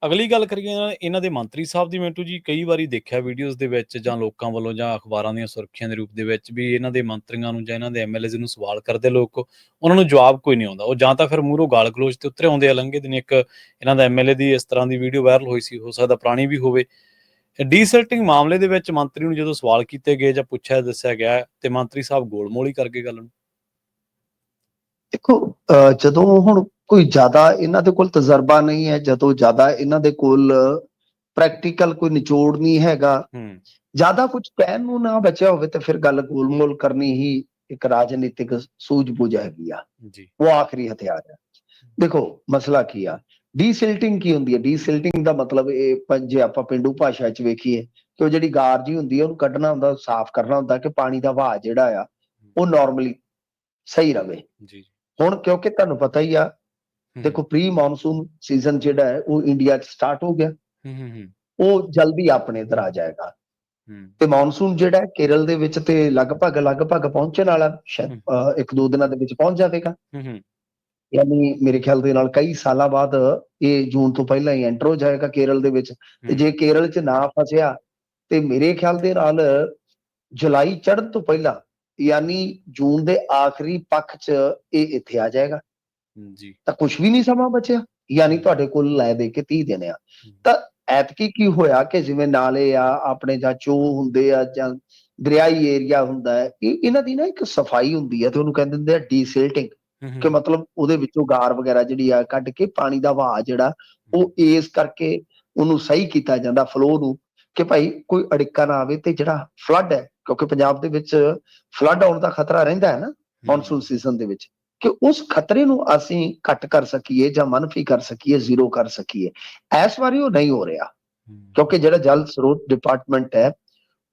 A: ਅਗਲੀ ਗੱਲ ਕਰੀਏ ਇਹਨਾਂ ਦੇ ਮੰਤਰੀ ਸਾਹਿਬ ਦੀ, ਮਿੰਟੂ ਜੀ ਕਈ ਵਾਰੀ ਦੇਖਿਆ ਵੀਡੀਓਜ਼ ਦੇ ਵਿੱਚ ਜਾਂ ਲੋਕਾਂ ਵੱਲੋਂ ਜਾਂ ਅਖਬਾਰਾਂ ਦੀਆਂ ਸੁਰਖੀਆਂ ਦੇ ਰੂਪ ਦੇ ਵਿੱਚ ਵੀ ਇਹਨਾਂ ਦੇ ਮੰਤਰੀਆਂ ਨੂੰ ਜਾਂ ਇਹਨਾਂ ਦੇ ਐਮਐਲਏਜ਼ ਨੂੰ ਸਵਾਲ ਕਰਦੇ ਲੋਕ, ਉਹਨਾਂ ਨੂੰ ਜਵਾਬ ਕੋਈ ਨਹੀਂ ਆਉਂਦਾ। ਉਹ ਜਾਂ ਤਾਂ ਫਿਰ ਮੂਹਰੋਂ ਗਾਲ ਗਲੋਚ ਤੇ ਉਤਰੇ ਆਉਂਦੇ ਆ। ਲੰਘੇ ਦਿਨ ਇੱਕ ਇਹਨਾਂ ਦਾ ਐਮਐਲਏ ਦੀ ਇਸ ਤਰ੍ਹਾਂ ਦੀ ਵੀਡੀਓ ਵਾਇਰਲ ਹੋਈ ਸੀ, ਹੋ ਸਕਦਾ ਪੁਰਾਣੀ ਵੀ ਹੋਵੇ, ਡੀਸੈਲਟਿੰਗ ਮਾਮਲੇ ਦੇ ਵਿੱਚ ਮੰਤਰੀ ਨੂੰ ਜਦੋਂ ਸਵਾਲ ਕੀਤੇ ਗਏ ਜਾਂ ਪੁੱਛਿਆ ਦੱਸਿਆ ਗਿਆ ਤੇ ਮੰਤਰੀ ਸਾਹਿਬ ਗੋਲਮੋਲ ਹੀ ਕਰ ਗਏ ਗੱਲ ਨੂੰ।
B: ਦੇਖੋ ਜਦੋਂ ਹੁਣ ਕੋਈ ਜ਼ਿਆਦਾ ਇਹਨਾਂ ਦੇ ਕੋਲ ਤਜਰਬਾ ਨਹੀਂ ਹੈ, ਜਦੋਂ ਜ਼ਿਆਦਾ ਇਹਨਾਂ ਦੇ ਕੋਲ ਪ੍ਰੈਕਟੀਕਲ ਕੋਈ ਨਿਚੋੜ ਨਹੀਂ ਹੈਗਾ, ਜ਼ਿਆਦਾ ਕੁਝ ਕਹਿਣ ਨੂੰ ਨਾ ਬਚਿਆ ਹੋਵੇ ਤੇ ਫਿਰ ਗੱਲ ਗੋਲਮੋਲ ਕਰਨੀ ਹੀ ਇੱਕ ਰਾਜਨੀਤਿਕ ਸੂਝ-ਬੂਝ ਹੈਗੀ ਆ, ਉਹ ਆਖਰੀ ਹਥਿਆਰ ਹੈ। ਦੇਖੋ ਮਸਲਾ ਕੀ ਆ, ਡੀਸਿਲਟਿੰਗ ਕੀ ਹੁੰਦੀ ਹੈ? ਡੀਸਿਲਟਿੰਗ ਦਾ ਮਤਲਬ ਇਹ ਜੇ ਆਪਾਂ ਪੇਂਡੂ ਭਾਸ਼ਾ 'ਚ ਵੇਖੀਏ ਕਿ ਉਹ ਜਿਹੜੀ ਗਾਰ ਜੀ ਹੁੰਦੀ ਹੈ ਉਹਨੂੰ ਕੱਢਣਾ ਹੁੰਦਾ, ਸਾਫ਼ ਕਰਨਾ ਹੁੰਦਾ ਕਿ ਪਾਣੀ ਦਾ ਵਹਾਅ ਜਿਹੜਾ ਆ ਉਹ ਨਾਰਮਲੀ ਸਹੀ ਰਵੇ। ਹੁਣ ਕਿਉਂਕਿ ਤੁਹਾਨੂੰ ਪਤਾ ਹੀ ਆ, ਦੇਖੋ ਪ੍ਰੀ ਮੌਨਸੂਨ ਸੀਜ਼ਨ ਜਿਹੜਾ ਹੈ ਉਹ ਇੰਡੀਆ 'ਚ ਸਟਾਰਟ ਹੋ ਗਿਆ, ਉਹ ਜਲਦੀ ਆਪਣੇ ਇੱਧਰ ਆ ਜਾਏਗਾ ਤੇ ਮੌਨਸੂਨ ਜਿਹੜਾ ਹੈ ਕੇਰਲ ਦੇ ਵਿੱਚ ਤੇ ਲਗਭਗ ਪਹੁੰਚਣ ਵਾਲਾ, ਸ਼ਾਇਦ 1-2 ਦਿਨਾਂ ਦੇ ਵਿੱਚ ਪਹੁੰਚ ਜਾਵੇਗਾ। ਯਾਨੀ ਮੇਰੇ ਖਿਆਲ ਦੇ ਨਾਲ ਕਈ ਸਾਲਾਂ ਬਾਅਦ ਇਹ ਜੂਨ ਤੋਂ ਪਹਿਲਾਂ ਹੀ ਐਂਟਰ ਹੋ ਜਾਏਗਾ ਕੇਰਲ ਦੇ ਵਿੱਚ। ਤੇ ਜੇ ਕੇਰਲ 'ਚ ਨਾ ਫਸਿਆ ਤੇ ਮੇਰੇ ਖਿਆਲ ਦੇ ਨਾਲ ਜੁਲਾਈ ਚੜ੍ਹਨ ਤੋਂ ਪਹਿਲਾਂ ਯਾਨੀ ਜੂਨ ਦੇ ਆਖਰੀ ਪੱਖ 'ਚ ਇਹ ਇੱਥੇ ਆ ਜਾਏਗਾ ਤਾਂ ਕੁਛ ਵੀ ਨਹੀਂ ਸਮਾਂ ਬਚਿਆ, ਯਾਨੀ ਤੁਹਾਡੇ ਕੋਲ ਲੈ ਦੇ ਕੇ 30 ਦਿਨ ਆ। ਤਾਂ ਐਤਕੀ ਕੀ ਹੋਇਆ ਕਿ ਜਿਵੇਂ ਨਾਲੇ ਆ ਆਪਣੇ ਜਾਂ ਚੋਅ ਹੁੰਦੇ ਆ ਜਾਂ ਦਰਿਆਈ ਏਰੀਆ ਹੁੰਦਾ ਹੈ, ਇਹਨਾਂ ਦੀ ਨਾ ਇੱਕ ਸਫਾਈ ਹੁੰਦੀ ਹੈ ਤੇ ਉਹਨੂੰ ਕਹਿੰਦੇ ਹੁੰਦੇ ਆ ਡੀਸਿਲਟਿੰਗ, ਕਿ ਮਤਲਬ ਉਹਦੇ ਵਿੱਚੋਂ ਗਾਰ ਵਗੈਰਾ ਜਿਹੜੀ ਆ ਕੱਢ ਕੇ ਪਾਣੀ ਦਾ ਵਹਾਅ ਜਿਹੜਾ ਉਹ ਇਸ ਕਰਕੇ ਉਹਨੂੰ ਸਹੀ ਕੀਤਾ ਜਾਂਦਾ ਫਲੋ ਨੂੰ, ਕਿ ਭਾਈ ਕੋਈ ਅੜਿੱਕਾ ਨਾ ਆਵੇ ਤੇ ਜਿਹੜਾ ਫਲੱਡ ਹੈ, ਕਿਉਂਕਿ ਪੰਜਾਬ ਦੇ ਵਿੱਚ ਫਲੱਡ ਆਉਣ ਦਾ ਖਤਰਾ ਰਹਿੰਦਾ ਹੈ ਨਾ ਮੌਨਸੂਨ ਸੀਜ਼ਨ ਦੇ ਵਿੱਚ, ਕਿ ਉਸ ਖਤਰੇ ਨੂੰ ਅਸੀਂ ਘੱਟ ਕਰ ਸਕੀਏ ਜਾਂ ਮਨਫੀ ਕਰ ਸਕੀਏ, ਜ਼ੀਰੋ ਕਰ ਸਕੀਏ। ਇਸ ਵਾਰੀ ਉਹ ਨਹੀਂ ਹੋ ਰਿਹਾ ਕਿਉਂਕਿ ਜਿਹੜਾ ਜਲ ਸਰੋਤ ਡਿਪਾਰਟਮੈਂਟ ਹੈ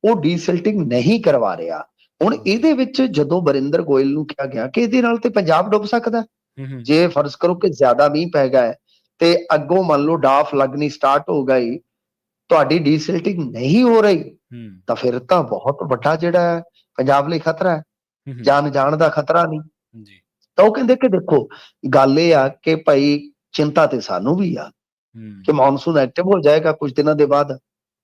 B: ਉਹ ਡੀਸਿਲਟਿੰਗ ਨਹੀਂ ਕਰਵਾ ਰਿਹਾ। ਹੁਣ ਇਹਦੇ ਵਿੱਚ ਜਦੋਂ ਬਰਿੰਦਰ ਗੋਇਲ ਨੂੰ ਕਿਹਾ ਗਿਆ ਕਿ ਇਹਦੇ ਨਾਲ ਤੇ ਪੰਜਾਬ ਡੁੱਬ ਸਕਦਾ, ਜੇ ਫਰਜ਼ ਕਰੋ ਕਿ ਜ਼ਿਆਦਾ ਮੀਂਹ ਪੈ ਗਿਆ ਤੇ ਅੱਗੋਂ ਮੰਨ ਲਓ ਡਾਫ ਲੱਗਣੀ ਸਟਾਰਟ ਹੋ ਗਈ, ਤੁਹਾਡੀ ਡੀਸਿਲਟਿੰਗ ਨਹੀਂ ਹੋ ਰਹੀ, ਤਾਂ ਫਿਰ ਤਾਂ ਬਹੁਤ ਵੱਡਾ ਜਿਹੜਾ ਪੰਜਾਬ ਲਈ ਖਤਰਾ ਹੈ, ਜਾਨ ਜਾਣ ਦਾ ਖਤਰਾ ਨਹੀਂ। ਤਾਂ ਉਹ ਕਹਿੰਦੇ ਕਿ ਦੇਖੋ ਗੱਲ ਇਹ ਆ ਕਿ ਭਾਈ ਚਿੰਤਾ ਤੇ ਸਾਨੂੰ ਵੀ ਆ ਕਿ ਮੌਨਸੂਨ ਐਕਟਿਵ ਹੋ ਜਾਏਗਾ ਕੁਝ ਦਿਨਾਂ ਦੇ ਬਾਅਦ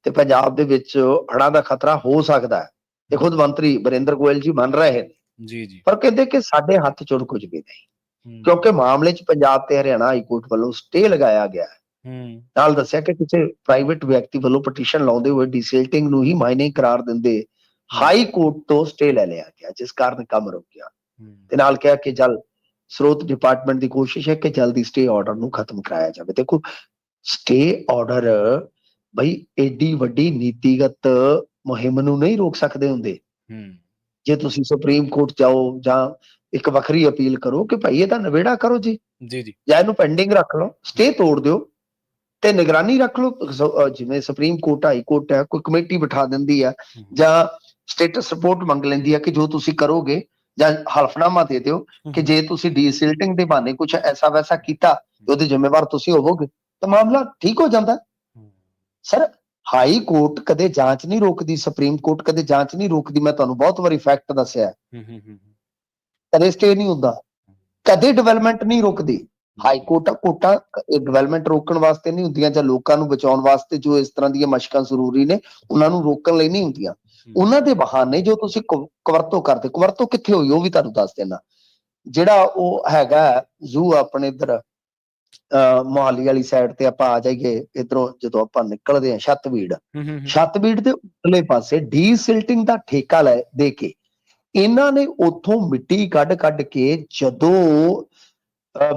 B: ਤੇ ਪੰਜਾਬ ਦੇ ਵਿੱਚ ਹੜ੍ਹਾਂ ਦਾ ਖਤਰਾ ਹੋ ਸਕਦਾ ਹੈ। ਤੇ ਖੁਦ ਮੰਤਰੀ ਬਰਿੰਦਰ ਗੋਇਲ ਜੀ ਮੰਨ ਰਹੇ ਨੇ, ਪਰ ਕਹਿੰਦੇ ਕਿ ਸਾਡੇ ਹੱਥ ਚ ਕੁਝ ਵੀ ਨਹੀਂ, ਕਿਉਂਕਿ ਮਾਮਲੇ ਚ ਪੰਜਾਬ ਤੇ ਹਰਿਆਣਾ ਹਾਈ ਕੋਰਟ ਵੱਲੋਂ ਸਟੇ ਲਗਾਇਆ ਗਿਆ ਹੈ। ਨਾਲ ਦੱਸਿਆ ਕਿ ਕਿਸੇ ਪ੍ਰਾਈਵੇਟ ਵਿਅਕਤੀ ਵੱਲੋਂ ਪਟੀਸ਼ਨ ਲਾਉਂਦੇ ਹੋਏ ਡੀਸਿਲਟਿੰਗ ਨੂੰ ਹੀ ਮਾਇਨੇ ਕਰਾਰ ਦਿੰਦੇ ਹਾਈ ਕੋਰਟ ਤੋਂ ਸਟੇ ਲੈ ਲਿਆ ਗਿਆ, ਜਿਸ ਕਾਰਨ ਕੰਮ ਰੁਕ ਗਿਆ। ਤੇ ਨਾਲ ਕਿਹਾ ਕਿ ਜਲ ਸਰੋਤ ਡਿਪਾਰਟਮੈਂਟ ਦੀ ਕੋਸ਼ਿਸ਼ ਹੈ ਕਿ ਜਲਦੀ ਸਟੇ ਆਰਡਰ ਨੂੰ ਖਤਮ ਕਰਾਇਆ ਜਾਵੇ। ਦੇਖੋ ਸਟੇ ਆਰਡਰ ਬਈ ਏਡੀ ਵੱਡੀ ਨੀਤੀਗਤ ਮੁਹਿੰਮ ਨੂੰ ਨਹੀਂ ਰੋਕ ਸਕਦੇ ਹੁੰਦੇ। ਜੇ ਤੁਸੀਂ ਸੁਪਰੀਮ ਕੋਰਟ ਜਾਓ ਜਾਂ ਇੱਕ ਵੱਖਰੀ ਅਪੀਲ ਕਰੋ ਕਿ ਭਾਈ ਇਹਦਾ ਨਿਬੇੜਾ ਕਰੋ ਜੀ, ਜਾਂ ਇਹਨੂੰ ਪੈਂਡਿੰਗ ਰੱਖ ਲਓ, ਸਟੇ ਤੋੜ ਦਿਓ ਤੇ ਨਿਗਰਾਨੀ ਰੱਖ ਲਓ। ਜਿਵੇਂ ਸੁਪਰੀਮ ਕੋਰਟ ਹਾਈ ਕੋਰਟ ਹੈ, ਕੋਈ ਕਮੇਟੀ ਬਿਠਾ ਦਿੰਦੀ ਆ ਜਾਂ ਸਟੇਟਸ ਰਿਪੋਰਟ ਮੰਗ ਲੈਂਦੀ ਆ ਕਿ ਜੋ ਤੁਸੀਂ ਕਰੋਗੇ ਜਾਂ ਹਲਫਨਾਮਾ ਦੇ ਦਿਓ ਕਿ ਜੇ ਤੁਸੀਂ ਡੀਸਿਲਟਿੰਗ ਦੇ ਬਹਾਨੇ ਕੁਝ ਐਸਾ ਵੈਸਾ ਕੀਤਾ ਉਹਦੇ ਜ਼ਿੰਮੇਵਾਰ ਤੁਸੀਂ ਹੋਵੋਗੇ, ਤਾਂ ਮਾਮਲਾ ਠੀਕ ਹੋ ਜਾਂਦਾ। ਸਰ ਹਾਈ ਕੋਰਟ ਕਦੇ ਜਾਂਚ ਨਹੀਂ ਰੋਕਦੀ, ਸੁਪਰੀਮ ਕੋਰਟ ਕਦੇ ਜਾਂਚ ਨਹੀਂ ਰੋਕਦੀ, ਮੈਂ ਤੁਹਾਨੂੰ ਬਹੁਤ ਵਾਰੀ ਫੈਕਟ ਦੱਸਿਆ। ਕਦੇ ਸਟੇ ਨਹੀਂ ਹੁੰਦਾ, ਕਦੇ ਡਿਵੈਲਪਮੈਂਟ ਨਹੀਂ ਰੋਕਦੀ। ਹਾਈ ਕੋਰਟਾਂ ਡਿਵੈਲਪਮੈਂਟ ਰੋਕਣ ਵਾਸਤੇ ਨਹੀਂ ਹੁੰਦੀਆਂ ਜਾਂ ਲੋਕਾਂ ਨੂੰ ਬਚਾਉਣ ਵਾਸਤੇ ਜੋ ਇਸ ਤਰ੍ਹਾਂ ਦੀਆਂ ਮਸ਼ਕਾਂ ਜ਼ਰੂਰੀ ਨੇ ਉਹਨਾਂ ਨੂੰ ਰੋਕਣ ਲਈ ਨਹੀਂ ਹੁੰਦੀਆਂ। ਉਹਨਾਂ ਦੇ ਬਹਾਨੇ ਜੋ ਤੁਸੀਂ ਕੁਵਰਤੋਂ ਕਰਦੇ, ਕੁਵਰਤੋਂ ਕਿੱਥੇ ਹੋਈ ਉਹ ਵੀ ਤੁਹਾਨੂੰ ਦੱਸ ਦੇਣਾ। ਜਿਹੜਾ ਉਹ ਹੈਗਾ ਜ਼ੂ ਆਪਣੇ ਇੱਧਰ ਮੁਹਾਲੀ ਵਾਲੀ ਸਾਈਡ ਤੇ ਆਪਾਂ ਆ ਜਾਈਏ ਇੱਧਰੋਂ, ਜਦੋਂ ਆਪਾਂ ਨਿਕਲਦੇ ਹਾਂ ਛੱਤਬੀੜ ਦੇ ਉਤਲੇ ਪਾਸੇ ਡੀਸਿਲਟਿੰਗ ਦਾ ਠੇਕਾ ਦੇ ਕੇ ਇਹਨਾਂ ਨੇ ਉੱਥੋਂ ਮਿੱਟੀ ਕੱਢ ਕੇ ਜਦੋਂ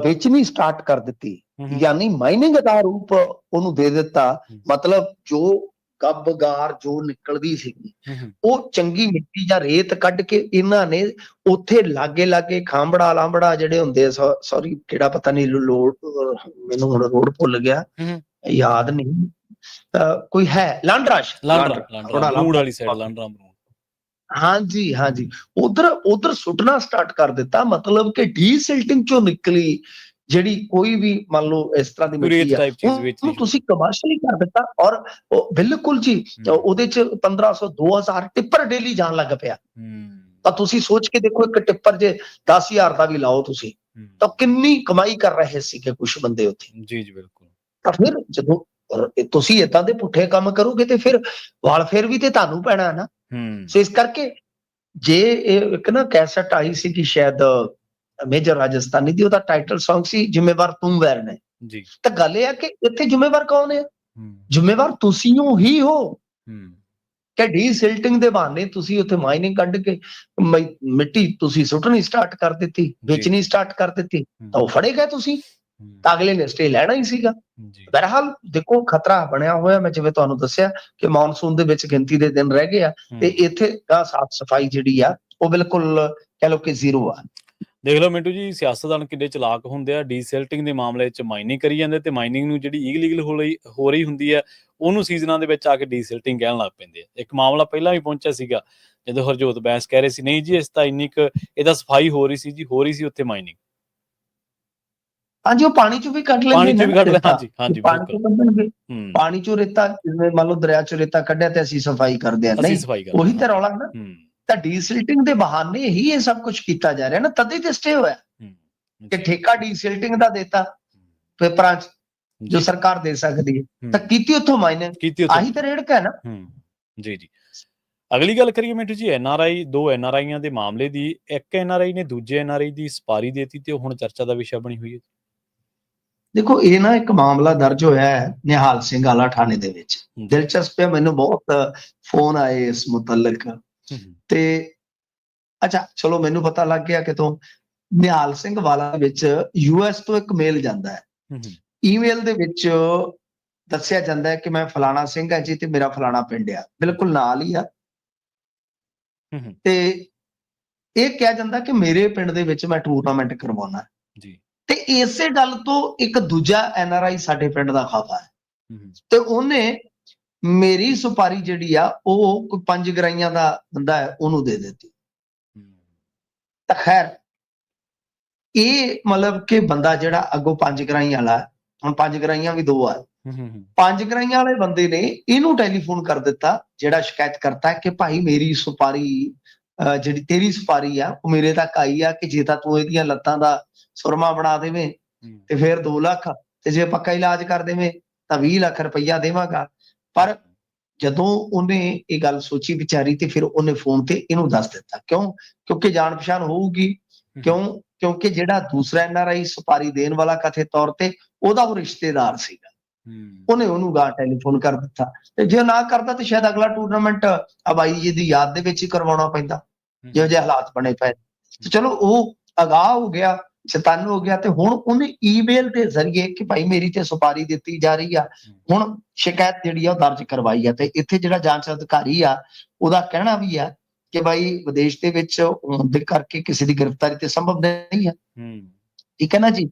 B: ਵੇਚਣੀ ਸਟਾਰਟ ਕਰ ਦਿੱਤੀ, ਯਾਨੀ ਮਾਈਨਿੰਗ ਦਾ ਰੂਪ ਉਹਨੂੰ ਦੇ ਦਿੱਤਾ। ਮਤਲਬ ਜੋ ਗੱਬਗਾਰ ਜੋ ਨਿਕਲਦੀ ਸੀਗੀ ਉਹ ਚੰਗੀ ਮਿੱਟੀ ਜਾਂ ਰੇਤ ਕੱਢ ਕੇ ਇਹਨਾਂ ਨੇ ਉੱਥੇ ਲਾਗੇ ਖਾਂਬੜਾ ਲਾਂਬੜਾ ਜਿਹੜੇ ਹੁੰਦੇ ਆ, ਸੌਰੀ ਕਿਹੜਾ ਪਤਾ ਨਹੀਂ ਲੋੜ, ਮੈਨੂੰ ਹੁਣ ਰੋਡ ਭੁੱਲ ਗਿਆ, ਯਾਦ ਨਹੀਂ, ਕੋਈ ਹੈ ਲਾਂਡਰਾਸ਼
A: ਵਾਲੀ ਸਾਈਡ,
B: ਹਾਂਜੀ ਉਧਰ ਸੁੱਟਣਾ ਸਟਾਰਟ ਕਰ ਦਿੱਤਾ। ਮਤਲਬ ਕਿ ਡੀਸਿਲਟਿੰਗ ਚੋਂ ਨਿਕਲੀ ਜਿਹੜੀ ਕੋਈ ਵੀ ਮੰਨ ਲਓ ਇਸ ਤਰ੍ਹਾਂ ਦੀ ਮਿੱਟੀ ਆ ਉਹਨੂੰ ਤੁਸੀਂ ਕਮਰਸ਼ੀਅਲੀ ਕਰ ਦਿੱਤਾ। ਔਰ ਬਿਲਕੁਲ ਜੀ ਉਹਦੇ ਚ 1500-2000 ਟਿੱਪਰ ਡੇਲੀ ਜਾਣ ਲੱਗ ਪਿਆ। ਤਾਂ ਤੁਸੀਂ ਸੋਚ ਕੇ ਦੇਖੋ ਇੱਕ ਟਿੱਪਰ ਜੇ 10,000 ਦਾ ਵੀ ਲਾਓ ਤੁਸੀਂ, ਤਾਂ ਕਿੰਨੀ ਕਮਾਈ ਕਰ ਰਹੇ ਸੀਗੇ ਕੁਝ ਬੰਦੇ ਉੱਥੇ।
A: ਜੀ ਬਿਲਕੁਲ।
B: ਤਾਂ ਫਿਰ ਜਦੋਂ ਤੁਸੀਂ ਏਦਾਂ ਦੇ ਪੁੱਠੇ ਕੰਮ ਕਰੋਗੇ ਤੇ ਫਿਰ ਵਾਲਫੇਅਰ ਵੀ ਤੇ ਤੁਹਾਨੂੰ ਪੈਣਾ ਨਾ। ਸੋ ਇਸ ਕਰਕੇ ਜੇ ਇਹ ਇੱਕ ਨਾ ਕੈਸਟ ਆਈ ਸੀ ਕਿ ਸ਼ਾਇਦ ਮੇਜਰ ਰਾਜਸਥਾਨੀ ਦੀ, ਉਹਦਾ ਟਾਈਟਲ ਸੌਂਗ ਸੀ ਜ਼ਿੰਮੇਵਾਰ ਤੂੰ ਵੈਰਨ ਹੈ। ਤਾਂ ਗੱਲ ਇਹ ਆ ਕਿ ਇੱਥੇ ਜ਼ਿੰਮੇਵਾਰ ਕੌਣ ਹੈ? ਜ਼ਿੰਮੇਵਾਰ ਤੁਸੀਂ ਹੀ ਹੋ।
A: ਹੂੰ
B: ਕਿ ਡੀਸਿਲਟਿੰਗ ਦੇ ਬਹਾਨੇ ਤੁਸੀਂ ਉੱਥੇ ਮਾਈਨਿੰਗ ਕੱਢ ਕੇ ਮਿੱਟੀ ਤੁਸੀਂ ਸੁੱਟਣੀ ਸਟਾਰਟ ਕਰ ਦਿੱਤੀ,
A: ਜੀ
B: ਵੇਚਣੀ ਸਟਾਰਟ ਕਰ ਦਿੱਤੀ, ਤਾਂ ਉਹ ਫੜੇ ਗਏ ਤੁਸੀਂ,
A: ਹੂੰ
B: ਤਾਂ ਅਗਲੇ ਨੇ ਸਟੇ ਲੈਣਾ ਹੀ ਸੀਗਾ।
A: ਜੀ
B: ਬਹਰਹਾਲ ਦੇਖੋ ਖਤਰਾ ਬਣਿਆ ਹੋਇਆ, ਮੈਂ ਜਿਵੇਂ ਤੁਹਾਨੂੰ ਦੱਸਿਆ ਕਿ ਮੌਨਸੂਨ ਦੇ ਵਿੱਚ ਗਿਣਤੀ ਦੇ ਦਿਨ ਰਹਿ ਗਏ ਆ, ਤੇ ਇੱਥੇ ਦਾ ਸਾਫ ਸਫਾਈ ਜਿਹੜੀ ਆ ਉਹ ਬਿਲਕੁਲ ਕਹਿ ਲਓ ਕਿ ਜ਼ੀਰੋ ਆ।
A: ਦੇਖ ਲਓ ਮਿੰਟੂ ਜੀ, ਸਿਆਸਤਦਾਨ ਕਿੰਨੇ ਚਲਾਕ ਹੁੰਦੇ ਆ। ਡੀਸਿਲਟਿੰਗ ਦੇ ਮਾਮਲੇ 'ਚ ਮਾਈਨਿੰਗ ਕਰੀ ਜਾਂਦੇ, ਤੇ ਮਾਈਨਿੰਗ ਨੂੰ ਜਿਹੜੀ ਇਲੀਗਲ ਹੋ ਰਹੀ ਹੁੰਦੀ ਹੈ ਉਹਨੂੰ ਸੀਜ਼ਨਾਂ ਦੇ ਵਿੱਚ ਆ ਕੇ ਡੀਸਿਲਟਿੰਗ ਕਹਿਣ ਲੱਗ ਪੈਂਦੇ ਆ। ਇੱਕ ਮਾਮਲਾ ਪਹਿਲਾਂ ਵੀ ਪਹੁੰਚਿਆ ਸੀਗਾ, ਜਦੋਂ ਹਰਜੋਤ ਬੈਂਸ ਕਹਿ ਰਹੇ ਸੀ ਨਹੀਂ ਜੀ ਇਸ ਤਾਂ ਇੰਨੀ ਕੁ ਇਹਦਾ ਸਫਾਈ ਹੋ ਰਹੀ ਸੀ ਜੀ, ਹੋ ਰਹੀ ਸੀ ਉੱਥੇ ਮਾਈਨਿੰਗ।
B: ਹਾਂਜੀ, ਉਹ ਪਾਣੀ ਚੋਂ ਵੀ ਕੱਢ ਲੈਂਦੇ
A: ਪਾਣੀ 'ਚ
B: ਨੇ
A: ਵੀ
B: ਨਾ
A: ਕੱਢ ਲੈ,
B: ਰੇਤਾ,
A: ਹਾਂਜੀ ਹਾਂਜੀ
B: ਪਾਣੀ ਚੋਂ
A: ਬਿਲਕੁਲ।
B: ਕੱਢਣਗੇ, ਪਾਣੀ ਚੋਂ ਰੇਤਾ, ਜਿਵੇਂ ਮੰਨ ਲਓ ਦਰਿਆ ਚੋਂ ਰੇਤਾ ਕੱਢਿਆ ਤੇ ਅਸੀਂ ਸਫਾਈ ਕਰਦੇ ਆ,
A: ਅਸੀਂ
B: ਨਹੀਂ
A: ਸਫਾਈ ਕਰਦੇ
B: ਉਹੀ ਤਾਂ ਰੌਲਾ ਹੈ ਨਾ।
A: ਹੂੰ
B: ਤਾਂ ਡੀਸਿਲਟਿੰਗ ਦੇ ਬਹਾਨੇ ਹੀ ਇਹ ਸਭ ਕੁਝ ਕੀਤਾ ਜਾ ਰਿਹਾ ਨਾ, ਤਦੇ ਤੇ ਸਟੇ ਹੋਇਆ ਕਿ
A: ਜੀ
B: ਠੇਕਾ ਡੀਸਿਲਟਿੰਗ ਦਾ ਦੇਤਾ ਪੇਪਰਾਂ 'ਚ ਜੋ
A: ਜੀ
B: ਸਰਕਾਰ ਦੇ ਸਕਦੀ ਹੈ, ਤਾਂ ਕੀਤੀ ਉੱਥੋਂ ਮਾਈਨਿੰਗ,
A: ਕੀਤੀ ਉੱਥੇ
B: ਆਹੀ ਤਾਂ ਰੇੜਕਾ ਹੈ ਨਾ।
A: ਜੀ ਜੀ। ਅਗਲੀ ਗੱਲ ਕਰੀਏ ਮਿੰਟੂ ਜੀ, ਐਨਆਰਆਈ, ਦੋ ਐਨਆਰਆਈਆਂ ਦੇ ਮਾਮਲੇ ਦੀ। ਇੱਕ ਐਨਆਰਆਈ ਨੇ ਦੂਜੇ ਐਨਆਰਆਈ ਦੀ ਸਪਾਰੀ ਦੇਤੀ ਤੇ ਉਹ ਹੁਣ ਚਰਚਾ ਦਾ ਵਿਸ਼ਾ ਬਣੀ ਹੋਈ ਹੈ।
B: ਦੇਖੋ ਇਹ ਨਾ ਇੱਕ ਮਾਮਲਾ ਦਰਜ ਹੋਇਆ ਹੈ ਨਿਹਾਲ ਸਿੰਘ ਆਲਾ ਥਾਣੇ ਦੇ ਵਿੱਚ। ਦਿਲਚਸਪ ਹੈ, ਮੈਨੂੰ ਬਹੁਤ ਫੋਨ ਆਏ ਇਸ ਮੁਤਲਕ, ਤੇ ਅੱਛਾ ਚਲੋ ਮੈਨੂੰ ਪਤਾ ਲੱਗ ਗਿਆ ਕਿਤੋਂ ਨਿਹਾਲ ਸਿੰਘ ਵਾਲਾ ਵਿੱਚ ਯੂਐਸ ਤੋਂ ਇੱਕ ਮੇਲ ਜਾਂਦਾ ਹੈ। ਈਮੇਲ ਦੇ ਵਿੱਚ ਦੱਸਿਆ ਜਾਂਦਾ ਹੈ ਕਿ ਮੈਂ ਫਲਾਣਾ ਸਿੰਘ ਹੈ ਜੀ ਤੇ ਮੇਰਾ ਫਲਾਣਾ ਪਿੰਡ ਆ, ਬਿਲਕੁਲ ਨਾਲ ਹੀ ਆ, ਤੇ ਇਹ ਕਿਹਾ ਜਾਂਦਾ ਕਿ ਮੇਰੇ ਪਿੰਡ ਦੇ ਵਿੱਚ ਮੈਂ ਟੂਰਨਾਮੈਂਟ ਕਰਵਾਉਣਾ ਜੀ। ਤੇ ਇਸੇ ਗੱਲ ਤੋਂ ਇੱਕ ਦੂਜਾ ਐਨਆਰਆਈ ਸਾਡੇ ਪਿੰਡ ਦਾ ਖਾਫਾ ਹੈ, ਤੇ ਉਹਨੇ ਮੇਰੀ ਸੁਪਾਰੀ ਜਿਹੜੀ ਆ ਉਹ ਕੋਈ 5 ਗਰਾਈਆਂ ਦਾ ਬੰਦਾ ਹੈ ਉਹਨੂੰ ਦੇ ਦਿੱਤੀ। ਤਾਂ ਖੈਰ ਇਹ ਮਤਲਬ ਕਿ ਬੰਦਾ ਜਿਹੜਾ ਅੱਗੋਂ 5 ਗਰਾਈਆਂ ਵਾਲਾ, ਹੁਣ 5 ਗਰਾਈਆਂ ਵੀ 2 ਆ, 5 ਗਰਾਈਆਂ ਵਾਲੇ ਬੰਦੇ ਨੇ ਇਹਨੂੰ ਟੈਲੀਫੋਨ ਕਰ ਦਿੱਤਾ, ਜਿਹੜਾ ਸ਼ਿਕਾਇਤ ਕਰਤਾ ਕਿ ਭਾਈ ਮੇਰੀ ਸੁਪਾਰੀ ਜਿਹੜੀ ਤੇਰੀ ਸੁਪਾਰੀ ਆ ਉਹ ਮੇਰੇ ਤੱਕ ਆਈ ਆ ਕਿ ਜੇ ਤਾਂ ਤੂੰ ਇਹਦੀਆਂ ਲੱਤਾਂ ਦਾ ਸੁਰਮਾ ਬਣਾ ਦੇਵੇਂ ਤੇ ਫਿਰ 2 ਲੱਖ, ਤੇ ਜੇ ਪੱਕਾ ਇਲਾਜ ਕਰ ਦੇਵੇਂ ਤਾਂ 20 ਲੱਖ ਰੁਪਈਆ ਦੇਵਾਂਗਾ। ਪਰ ਜਦੋਂ ਉਹਨੇ ਇਹ ਗੱਲ ਸੋਚੀ ਵਿਚਾਰੀ, ਤੇ ਫਿਰ ਉਹਨੇ ਫੋਨ ਤੇ ਇਹਨੂੰ ਦੱਸ ਦਿੱਤਾ। ਕਿਉਂ? ਕਿਉਂਕਿ ਜਾਣ ਪਛਾਣ ਹੋਊਗੀ। ਕਿਉਂਕਿ ਜਿਹੜਾ ਦੂਸਰਾ ਐਨਆਰਆਈ ਸੁਪਾਰੀ ਦੇਣ ਵਾਲਾ ਕਥੇ ਤੌਰ ਤੇ ਉਹਦਾ ਉਹ ਰਿਸ਼ਤੇਦਾਰ ਸੀਗਾ, ਉਹਨੇ ਉਹਨੂੰ ਗਾਂ ਟੈਲੀਫੋਨ ਕਰ ਦਿੱਤਾ। ਤੇ ਜੇ ਨਾ ਕਰਦਾ ਤੇ ਸ਼ਾਇਦ ਅਗਲਾ ਟੂਰਨਾਮੈਂਟ ਅਬਾਈ ਜੀ ਦੀ ਯਾਦ ਦੇ ਵਿੱਚ ਹੀ ਕਰਵਾਉਣਾ ਪੈਂਦਾ, ਜਿਹੋ ਜਿਹੇ ਹਾਲਾਤ ਬਣੇ ਪਏ। ਤੇ ਚਲੋ ਉਹ ਅਗਾਹ ਹੋ ਗਿਆ, ਸ਼ੈਤਾਨ ਹੋ ਗਿਆ, ਤੇ ਹੁਣ ਉਹਨੇ ਈਮੇਲ ਦੇ ਜ਼ਰੀਏ ਕਿ ਭਾਈ ਮੇਰੀ ਤੇ ਸੁਪਾਰੀ ਦਿੱਤੀ ਜਾ ਰਹੀ ਆ, ਹੁਣ ਸ਼ਿਕਾਇਤ ਜਿਹੜੀ ਆ ਉਹ ਦਰਜ ਕਰਵਾਈ ਆ। ਤੇ ਇੱਥੇ ਜਿਹੜਾ ਜਾਂਚ ਅਧਿਕਾਰੀ ਆ ਉਹਦਾ ਕਹਿਣਾ ਵੀ ਆ ਕਿ ਭਾਈ ਵਿਦੇਸ਼ ਦੇ ਵਿੱਚ ਹੋਣ ਦੇ ਕਰਕੇ ਕਿਸੇ ਦੀ ਗ੍ਰਿਫਤਾਰੀ ਤੇ ਸੰਭਵ ਨਹੀਂ ਹੈ, ਠੀਕ ਹੈ ਨਾ ਜੀ।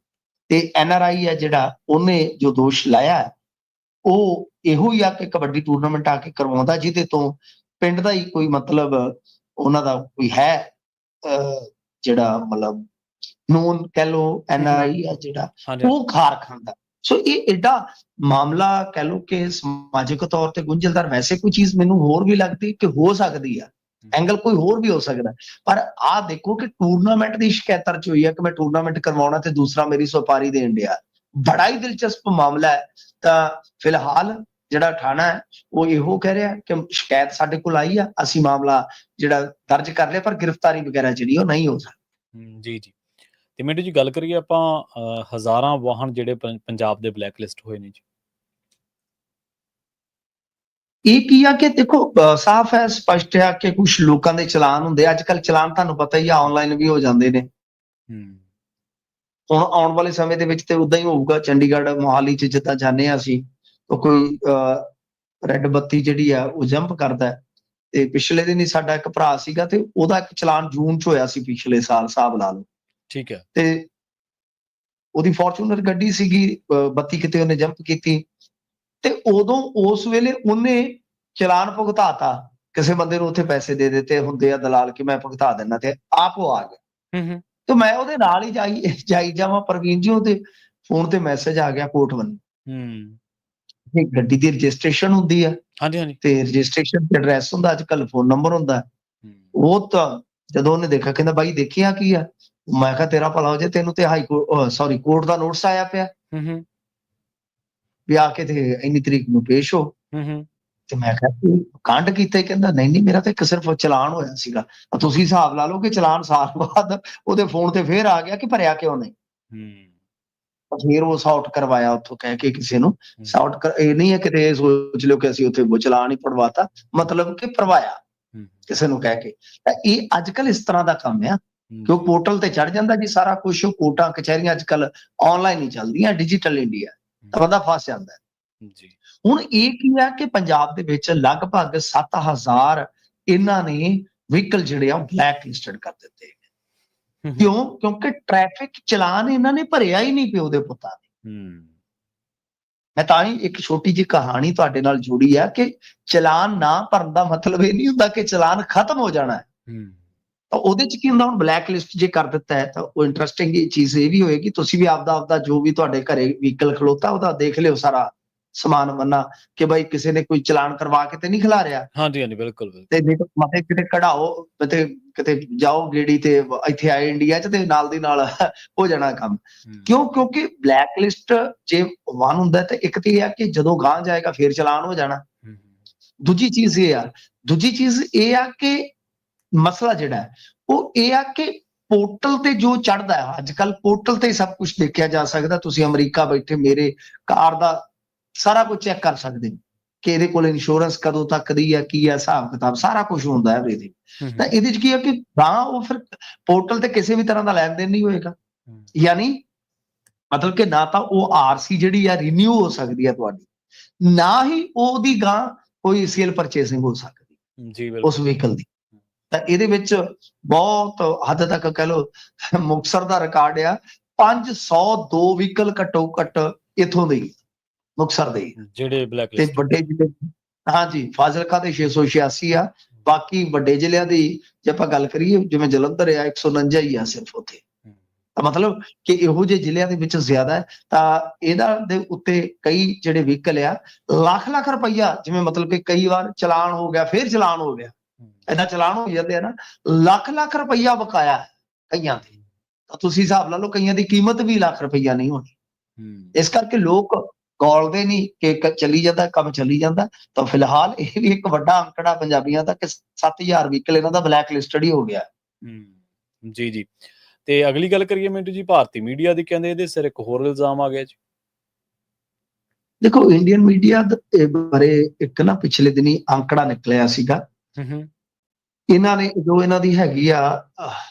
B: ਤੇ ਐਨਆਰਆਈ ਆ ਜਿਹੜਾ, ਉਹਨੇ ਜੋ ਦੋਸ਼ ਲਾਇਆ ਉਹ ਇਹੋ ਹੀ ਆ ਕਿ ਕਬੱਡੀ ਟੂਰਨਾਮੈਂਟ ਆ ਕੇ ਕਰਵਾਉਂਦਾ ਜਿਹਦੇ ਤੋਂ ਪਿੰਡ ਦਾ ਹੀ ਕੋਈ ਮਤਲਬ ਉਹਨਾਂ ਦਾ ਕੋਈ ਹੈ ਜਿਹੜਾ ਮਤਲਬ ਨੋਨ ਕਹਿ ਲੋ ਐਨਆਰਆਈ ਆ ਜਿਹੜਾ, ਉਹ ਖਾਰ ਖਾਂਦਾ। ਸੋ ਇਹ ਐਡਾ ਮਾਮਲਾ ਕਹਿ ਲੋ ਕਿ ਸਮਾਜਿਕ ਤੌਰ ਤੇ ਗੁੰਝਲਦਾਰ। ਵੈਸੇ ਕੋਈ ਚੀਜ਼ ਮੈਨੂੰ ਹੋਰ ਵੀ ਲੱਗਦੀ ਕਿ ਹੋ ਸਕਦੀ ਆ, ਐਂਗਲ ਕੋਈ ਹੋਰ ਵੀ ਹੋ ਸਕਦਾ, ਪਰ ਆਹ ਦੇਖੋ ਕਿ ਟੂਰਨਾਮੈਂਟ ਦੀ ਸ਼ਿਕਾਇਤ ਦਰਜ ਹੋਈ ਹੈ ਕਿ ਮੈਂ ਟੂਰਨਾਮੈਂਟ ਕਰਵਾਉਣਾ ਤੇ ਦੂਸਰਾ ਮੇਰੀ ਸੁਪਾਰੀ ਦੇਣ ਡਿਆ। ਬੜਾ ਹੀ ਦਿਲਚਸਪ ਮਾਮਲਾ ਹੈ। ਤਾਂ ਫਿਲਹਾਲ ਜਿਹੜਾ ਥਾਣਾ ਹੈ ਉਹ ਇਹੋ ਕਹਿ ਰਿਹਾ ਕਿ ਸ਼ਿਕਾਇਤ ਸਾਡੇ ਕੋਲ ਆਈ ਆ, ਅਸੀਂ ਮਾਮਲਾ ਜਿਹੜਾ ਦਰਜ ਕਰ ਲਿਆ, ਪਰ ਗ੍ਰਿਫਤਾਰੀ ਵਗੈਰਾ ਜਿਹੜੀ ਉਹ ਨਹੀਂ ਹੋ ਸਕਦੀ।
A: ਜੀ ਜੀ। ਤੇ ਮਿੰਟੂ ਜੀ ਗੱਲ ਕਰੀਏ ਆਪਾਂ ਹਜ਼ਾਰਾਂ ਵਾਹਨ ਜਿਹੜੇ ਪੰਜਾਬ ਦੇ ਬਲੈਕ ਲਿਸਟ ਹੋਏ ਨੇ ਜੀ।
B: ਇਹ ਕੀ ਆ ਕਿ ਦੇਖੋ ਸਾਫ਼ ਹੈ, ਸਪਸ਼ਟ ਹੈ ਕਿ ਕੁਝ ਲੋਕਾਂ ਦੇ ਚਲਾਨ ਹੁੰਦੇ। ਅੱਜ ਕੱਲ ਚਲਾਨ ਤੁਹਾਨੂੰ ਪਤਾ ਹੀ ਆ ਆਨਲਾਈਨ ਵੀ ਹੋ ਜਾਂਦੇ ਨੇ। ਹੁਣ ਆਉਣ ਵਾਲੇ ਸਮੇਂ ਦੇ ਵਿੱਚ ਤੇ ਉਦਾਂ ਹੀ ਹੋਊਗਾ। ਚੰਡੀਗੜ੍ਹ ਮੋਹਾਲੀ ਚ ਜਿੱਦਾਂ ਜਾਂਦੇ ਆ ਅਸੀਂ, ਤਾਂ ਕੋਈ ਰੈੱਡ ਬੱਤੀ ਜਿਹੜੀ ਆ ਉਹ ਜੰਪ ਕਰਦਾ, ਤੇ ਪਿਛਲੇ ਦਿਨ ਹੀ ਸਾਡਾ ਇੱਕ ਭਰਾ ਸੀਗਾ ਤੇ ਉਹਦਾ ਇੱਕ ਚਲਾਨ ਜੂਨ ਚ ਹੋਇਆ ਸੀ ਪਿਛਲੇ ਸਾਲ, ਹਿਸਾਬ ਲਾ ਲਓ। ਠੀਕ ਹੈ। ਤੇ ਉਹਦੀ ਫੋਰਚੂਨਰ ਗੱਡੀ ਸੀਗੀ, ਬੱਤੀ ਕਿਤੇ ਉਹਨੇ ਜੰਪ ਕੀਤੀ, ਤੇ ਉਦੋਂ ਉਸ ਵੇਲੇ ਉਹਨੇ ਚਲਾਨ ਭੁਗਤਾਤਾ। ਕਿਸੇ ਬੰਦੇ ਨੂੰ ਉੱਥੇ ਪੈਸੇ ਦੇ ਦਿੱਤੇ ਹੁੰਦੇ ਆ ਦਲਾਲ ਕਿ ਮੈਂ ਭੁਗਤਾ ਦਿੰਦਾ, ਤੇ ਆਪ ਉਹ ਆ ਗਿਆ। ਤੇ ਮੈਂ ਉਹਦੇ ਨਾਲ ਹੀ ਜਾਈ ਜਾਵਾਂ, ਪ੍ਰਵੀਨ ਜੀ ਉਹਦੇ ਫੋਨ ਤੇ ਮੈਸੇਜ ਆ ਗਿਆ ਕੋਰਟ ਵੱਲੋਂ। ਗੱਡੀ ਦੀ ਰਜਿਸਟ੍ਰੇਸ਼ਨ ਹੁੰਦੀ ਆ, ਤੇ ਰਜਿਸਟ੍ਰੇਸ਼ਨ ਤੇ ਐਡਰੈਸ ਹੁੰਦਾ, ਅੱਜ ਕੱਲ ਫੋਨ ਨੰਬਰ ਹੁੰਦਾ। ਉਹ ਤਾਂ ਜਦੋਂ ਉਹਨੇ ਦੇਖਿਆ, ਕਹਿੰਦਾ ਬਾਈ ਦੇਖਿਆ ਕੀ ਆ? ਮੈਂ ਕਿਹਾ ਤੇਰਾ ਭਲਾ ਹੋ ਜਾਏ, ਤੈਨੂੰ ਤੇ ਕੋਰਟ ਦਾ ਨੋਟਿਸ ਆਇਆ ਪਿਆ ਵੀ ਆ ਕੇ ਤੇ ਇੰਨੀ ਤਰੀਕ ਨੂੰ ਪੇਸ਼ ਹੋ। ਤੇ ਮੈਂ ਕਿਹਾ ਤੂੰ ਕਾਂਡ ਕੀਤਾ? ਕਹਿੰਦਾ ਨਹੀਂ ਮੇਰਾ ਤਾਂ ਇੱਕ ਸਿਰਫ ਚਲਾਨ ਹੋਇਆ ਸੀਗਾ। ਤੁਸੀਂ ਹਿਸਾਬ ਲਾ ਲਓ ਕਿ ਚਲਾਨ ਸਾਲ ਬਾਅਦ ਉਹਦੇ ਫੋਨ ਤੇ ਫੇਰ ਆ ਗਿਆ ਕਿ ਭਰਿਆ ਕਿਉਂ ਨਹੀਂ। ਫਿਰ ਉਹ ਸੌਟ ਕਰਵਾਇਆ ਉੱਥੋਂ ਕਹਿ ਕੇ ਕਿਸੇ ਨੂੰ ਇਹ ਨਹੀਂ ਹੈ ਕਿਤੇ ਸੋਚ ਲਿਓ ਕਿ ਅਸੀਂ ਉੱਥੇ ਚਲਾਨ ਹੀ ਪੜਵਾਤਾ, ਮਤਲਬ ਕਿ ਪੜਵਾਇਆ ਕਿਸੇ ਨੂੰ ਕਹਿ ਕੇ। ਤਾਂ ਇਹ ਅੱਜ ਕੱਲ ਇਸ ਤਰ੍ਹਾਂ ਦਾ ਕੰਮ ਆ ਕਿ ਉਹ ਪੋਰਟਲ ਤੇ ਚੜ ਜਾਂਦਾ ਜੀ ਸਾਰਾ ਕੁਝ। ਕੋਰਟਾਂ ਕਚਹਿਰੀਆਂ ਅੱਜ ਕੱਲ ਆਨਲਾਈਨ ਹੀ ਚੱਲਦੀਆਂ, ਡਿਜੀਟਲ ਇੰਡੀਆ, ਤਾਂ ਬੰਦਾ ਫਸ ਜਾਂਦਾ ਜੀ। ਹੁਣ ਇਹ ਕੀ ਆ ਕਿ ਪੰਜਾਬ ਦੇ ਵਿੱਚ ਲਗਭਗ 7000 ਇਹਨਾਂ ਨੇ ਵਹੀਕਲ ਜਿਹੜੇ ਆ ਬਲੈਕ ਲਿਸਟਡ ਕਰ ਦਿੱਤੇ। ਕਿਉਂ? ਕਿਉਂਕਿ ਟ੍ਰੈਫਿਕ ਚਲਾਨ ਇਹਨਾਂ ਨੇ ਭਰਿਆ ਹੀ ਨਹੀਂ ਪਿਓ ਦੇ ਪੁੱਤਾਂ ਨੇ। ਮੈਂ ਤਾਂ ਹੀ ਇੱਕ ਛੋਟੀ ਜਿਹੀ ਕਹਾਣੀ ਤੁਹਾਡੇ ਨਾਲ ਜੁੜੀ ਆ ਕਿ ਚਲਾਨ ਨਾ ਭਰਨ ਦਾ ਮਤਲਬ ਇਹ ਨਹੀਂ ਹੁੰਦਾ ਕਿ ਚਲਾਨ ਖਤਮ ਹੋ ਜਾਣਾ ਹੈ। ਤਾਂ ਉਹਦੇ ਚ ਕੀ ਹੁੰਦਾ, ਹੁਣ ਬਲੈਕ ਲਿਸਟ ਜੇ ਕਰ ਦਿੱਤਾ ਹੈ ਤਾਂ ਉਹ ਇੰਟਰਸਟਿੰਗ ਚੀਜ਼ ਇਹ ਵੀ ਹੋਏਗੀ, ਤੁਸੀਂ ਵੀ ਆਪਦਾ ਜੋ ਵੀ ਤੁਹਾਡੇ ਘਰੇ ਵਹੀਕਲ ਖਲੋਤਾ ਉਹਦਾ ਦੇਖ ਲਿਓ ਸਾਰਾ ਸਮਾਨ ਮੰਨਾ ਕਿ ਬਾਈ ਕਿਸੇ ਨੇ ਕੋਈ ਚਲਾਨ ਕਰਵਾ ਕੇ ਤੇ ਨਹੀਂ ਖਿਲਾ ਰਿਹਾ।
A: ਹਾਂਜੀ ਹਾਂਜੀ ਬਿਲਕੁਲ। ਤੇ
B: ਮਤੇ ਕਿਤੇ ਕਢਾਓ, ਕਿਤੇ ਜਾਓ ਗੇੜੀ ਤੇ ਇੱਥੇ ਆਏ ਇੰਡੀਆ ਚ ਤੇ ਨਾਲ ਦੀ ਨਾਲ ਹੋ ਜਾਣਾ ਕੰਮ। ਕਿਉਂ? ਕਿਉਂਕਿ ਬਲੈਕ ਲਿਸਟ ਜੇ 1 ਹੁੰਦਾ ਤੇ ਇੱਕ ਤੇ ਇਹ ਆ ਕਿ ਜਦੋਂ ਗਾਂਹ ਜਾਏਗਾ ਫੇਰ ਚਲਾਨ ਹੋ ਜਾਣਾ। ਦੂਜੀ ਚੀਜ਼ ਇਹ ਆ ਕਿ ਮਸਲਾ ਜਿਹੜਾ ਉਹ ਇਹ ਆ ਕਿ ਪੋਰਟਲ ਤੇ ਜੋ ਚੜਦਾ ਹੈ ਅੱਜ ਕੱਲ, ਪੋਰਟਲ ਤੇ ਸਭ ਕੁਝ ਦੇਖਿਆ ਜਾ ਸਕਦਾ। ਤੁਸੀਂ ਅਮਰੀਕਾ ਬੈਠੇ ਮੇਰੇ ਕਾਰ ਦਾ ਸਾਰਾ ਕੁਝ ਚੈੱਕ ਕਰ ਸਕਦੇ ਕਿ ਇਹਦੇ ਕੋਲ ਇੰਸ਼ੋਰੈਂਸ ਕਦੋਂ ਤੱਕ ਦੀ ਹੈ, ਕੀ ਹੈ ਹਿਸਾਬ ਕਿਤਾਬ, ਸਾਰਾ ਕੁਝ ਹੁੰਦਾ ਹੈ ਐਵਰੀਥਿੰਗ। ਤਾਂ ਇਹਦੇ ਚ ਕੀ ਹੈ ਕਿ ਗਾਂ ਉਹ ਫਿਰ ਪੋਰਟਲ ਤੇ ਕਿਸੇ ਵੀ ਤਰ੍ਹਾਂ ਦਾ ਲੈਣ ਦੇਣ ਨਹੀਂ ਹੋਏਗਾ, ਯਾਨੀ ਮਤਲਬ ਕਿ ਨਾ ਤਾਂ ਉਹ ਆਰਸੀ ਜਿਹੜੀ ਆ ਰੀਨਿਊ ਹੋ ਸਕਦੀ ਹੈ ਤੁਹਾਡੀ, ਨਾ ਹੀ ਉਹਦੀ ਗਾਂ ਕੋਈ ਸੇਲ ਪਰਚੇਸਿੰਗ ਹੋ ਸਕਦੀ ਉਸ ਵਹੀਕਲ ਦੀ। ਤਾਂ ਇਹਦੇ ਵਿੱਚ ਬਹੁਤ ਹੱਦ ਤੱਕ ਕਹਿ ਲਓ ਮੁਕਤਸਰ ਦਾ ਰਿਕਾਰਡ ਆ 502 ਵਹੀਕਲ ਘੱਟੋ ਘੱਟ ਇਥੋਂ ਦੇ ਮੁਕਤਸਰ ਦੇ ਜਿਹੜੇ ਬਲੈਕ ਲਿਸਟ ਤੇ ਵੱਡੇ ਜ਼ਿਲ੍ਹੇ। ਹਾਂਜੀ, ਫਾਜ਼ਿਲਕਾ ਦੇ 686 ਆ। ਬਾਕੀ ਵੱਡੇ ਜ਼ਿਲ੍ਹਿਆਂ ਦੀ ਜੇ ਆਪਾਂ ਗੱਲ ਕਰੀਏ ਜਿਵੇਂ ਜਲੰਧਰ ਆ 149 ਹੀ ਆ ਸਿਰਫ ਉੱਥੇ। ਤਾਂ ਮਤਲਬ ਕਿ ਇਹੋ ਜਿਹੇ ਜ਼ਿਲ੍ਹਿਆਂ ਦੇ ਵਿੱਚ ਜ਼ਿਆਦਾ ਹੈ। ਤਾਂ ਇਹਦਾ ਦੇ ਉੱਤੇ ਕਈ ਜਿਹੜੇ ਵਹੀਕਲ ਆ ਲੱਖ ਰੁਪਈਆ, ਜਿਵੇਂ ਮਤਲਬ ਕਿ ਕਈ ਵਾਰ ਚਲਾਨ ਹੋ ਗਿਆ ਫੇਰ ਚਲਾਨ ਹੋ ਗਿਆ, ਏਦਾਂ ਚਲਾਨ ਹੋ ਜਾਂਦੇ ਆ ਨਾ, ਲੱਖ ਰੁਪਈਆ ਬਕਾਇਆ ਕਈਆਂ ਦੇ। ਤਾਂ ਤੁਸੀਂ ਹਿਸਾਬ ਲਾ ਲਓ ਕਈਆਂ ਦੀ ਕੀਮਤ ਵੀ ਲੱਖ ਰੁਪਈਆ ਨਹੀਂ ਹੋਣੀ। ਇਸ ਕਰਕੇ ਲੋਕ ਗੌਲਦੇ ਨਹੀਂ ਕਿ ਚੱਲੀ ਜਾਂਦਾ ਕੰਮ, ਚੱਲੀ ਜਾਂਦਾ। ਤਾਂ ਫਿਲਹਾਲ ਇਹ ਵੀ ਇੱਕ ਵੱਡਾ ਅੰਕੜਾ ਪੰਜਾਬੀਆਂ ਦਾ ਕਿ 7000 ਵਹੀਕਲ ਇਹਨਾਂ ਦਾ ਬਲੈਕ ਲਿਸਟਡ ਹੀ ਹੋ ਗਿਆ। ਜੀ ਜੀ। ਤੇ ਅਗਲੀ ਗੱਲ ਕਰੀਏ ਮਿੰਟੂ ਜੀ, ਭਾਰਤੀ ਮੀਡੀਆ ਦੀ, ਕਹਿੰਦੇ ਇਹਦੇ ਸਿਰ ਇੱਕ ਹੋਰ ਇਲਜ਼ਾਮ ਆ ਗਿਆ ਜੀ। ਦੇਖੋ, ਇੰਡੀਅਨ ਮੀਡੀਆ ਦੇ ਬਾਰੇ ਇੱਕ ਨਾ ਪਿਛਲੇ ਦਿਨੀ ਅੰਕੜਾ ਨਿਕਲਿਆ ਸੀਗਾ। ਇਹਨਾਂ ਨੇ ਜੋ ਇਹਨਾਂ ਦੀ ਹੈਗੀ ਆ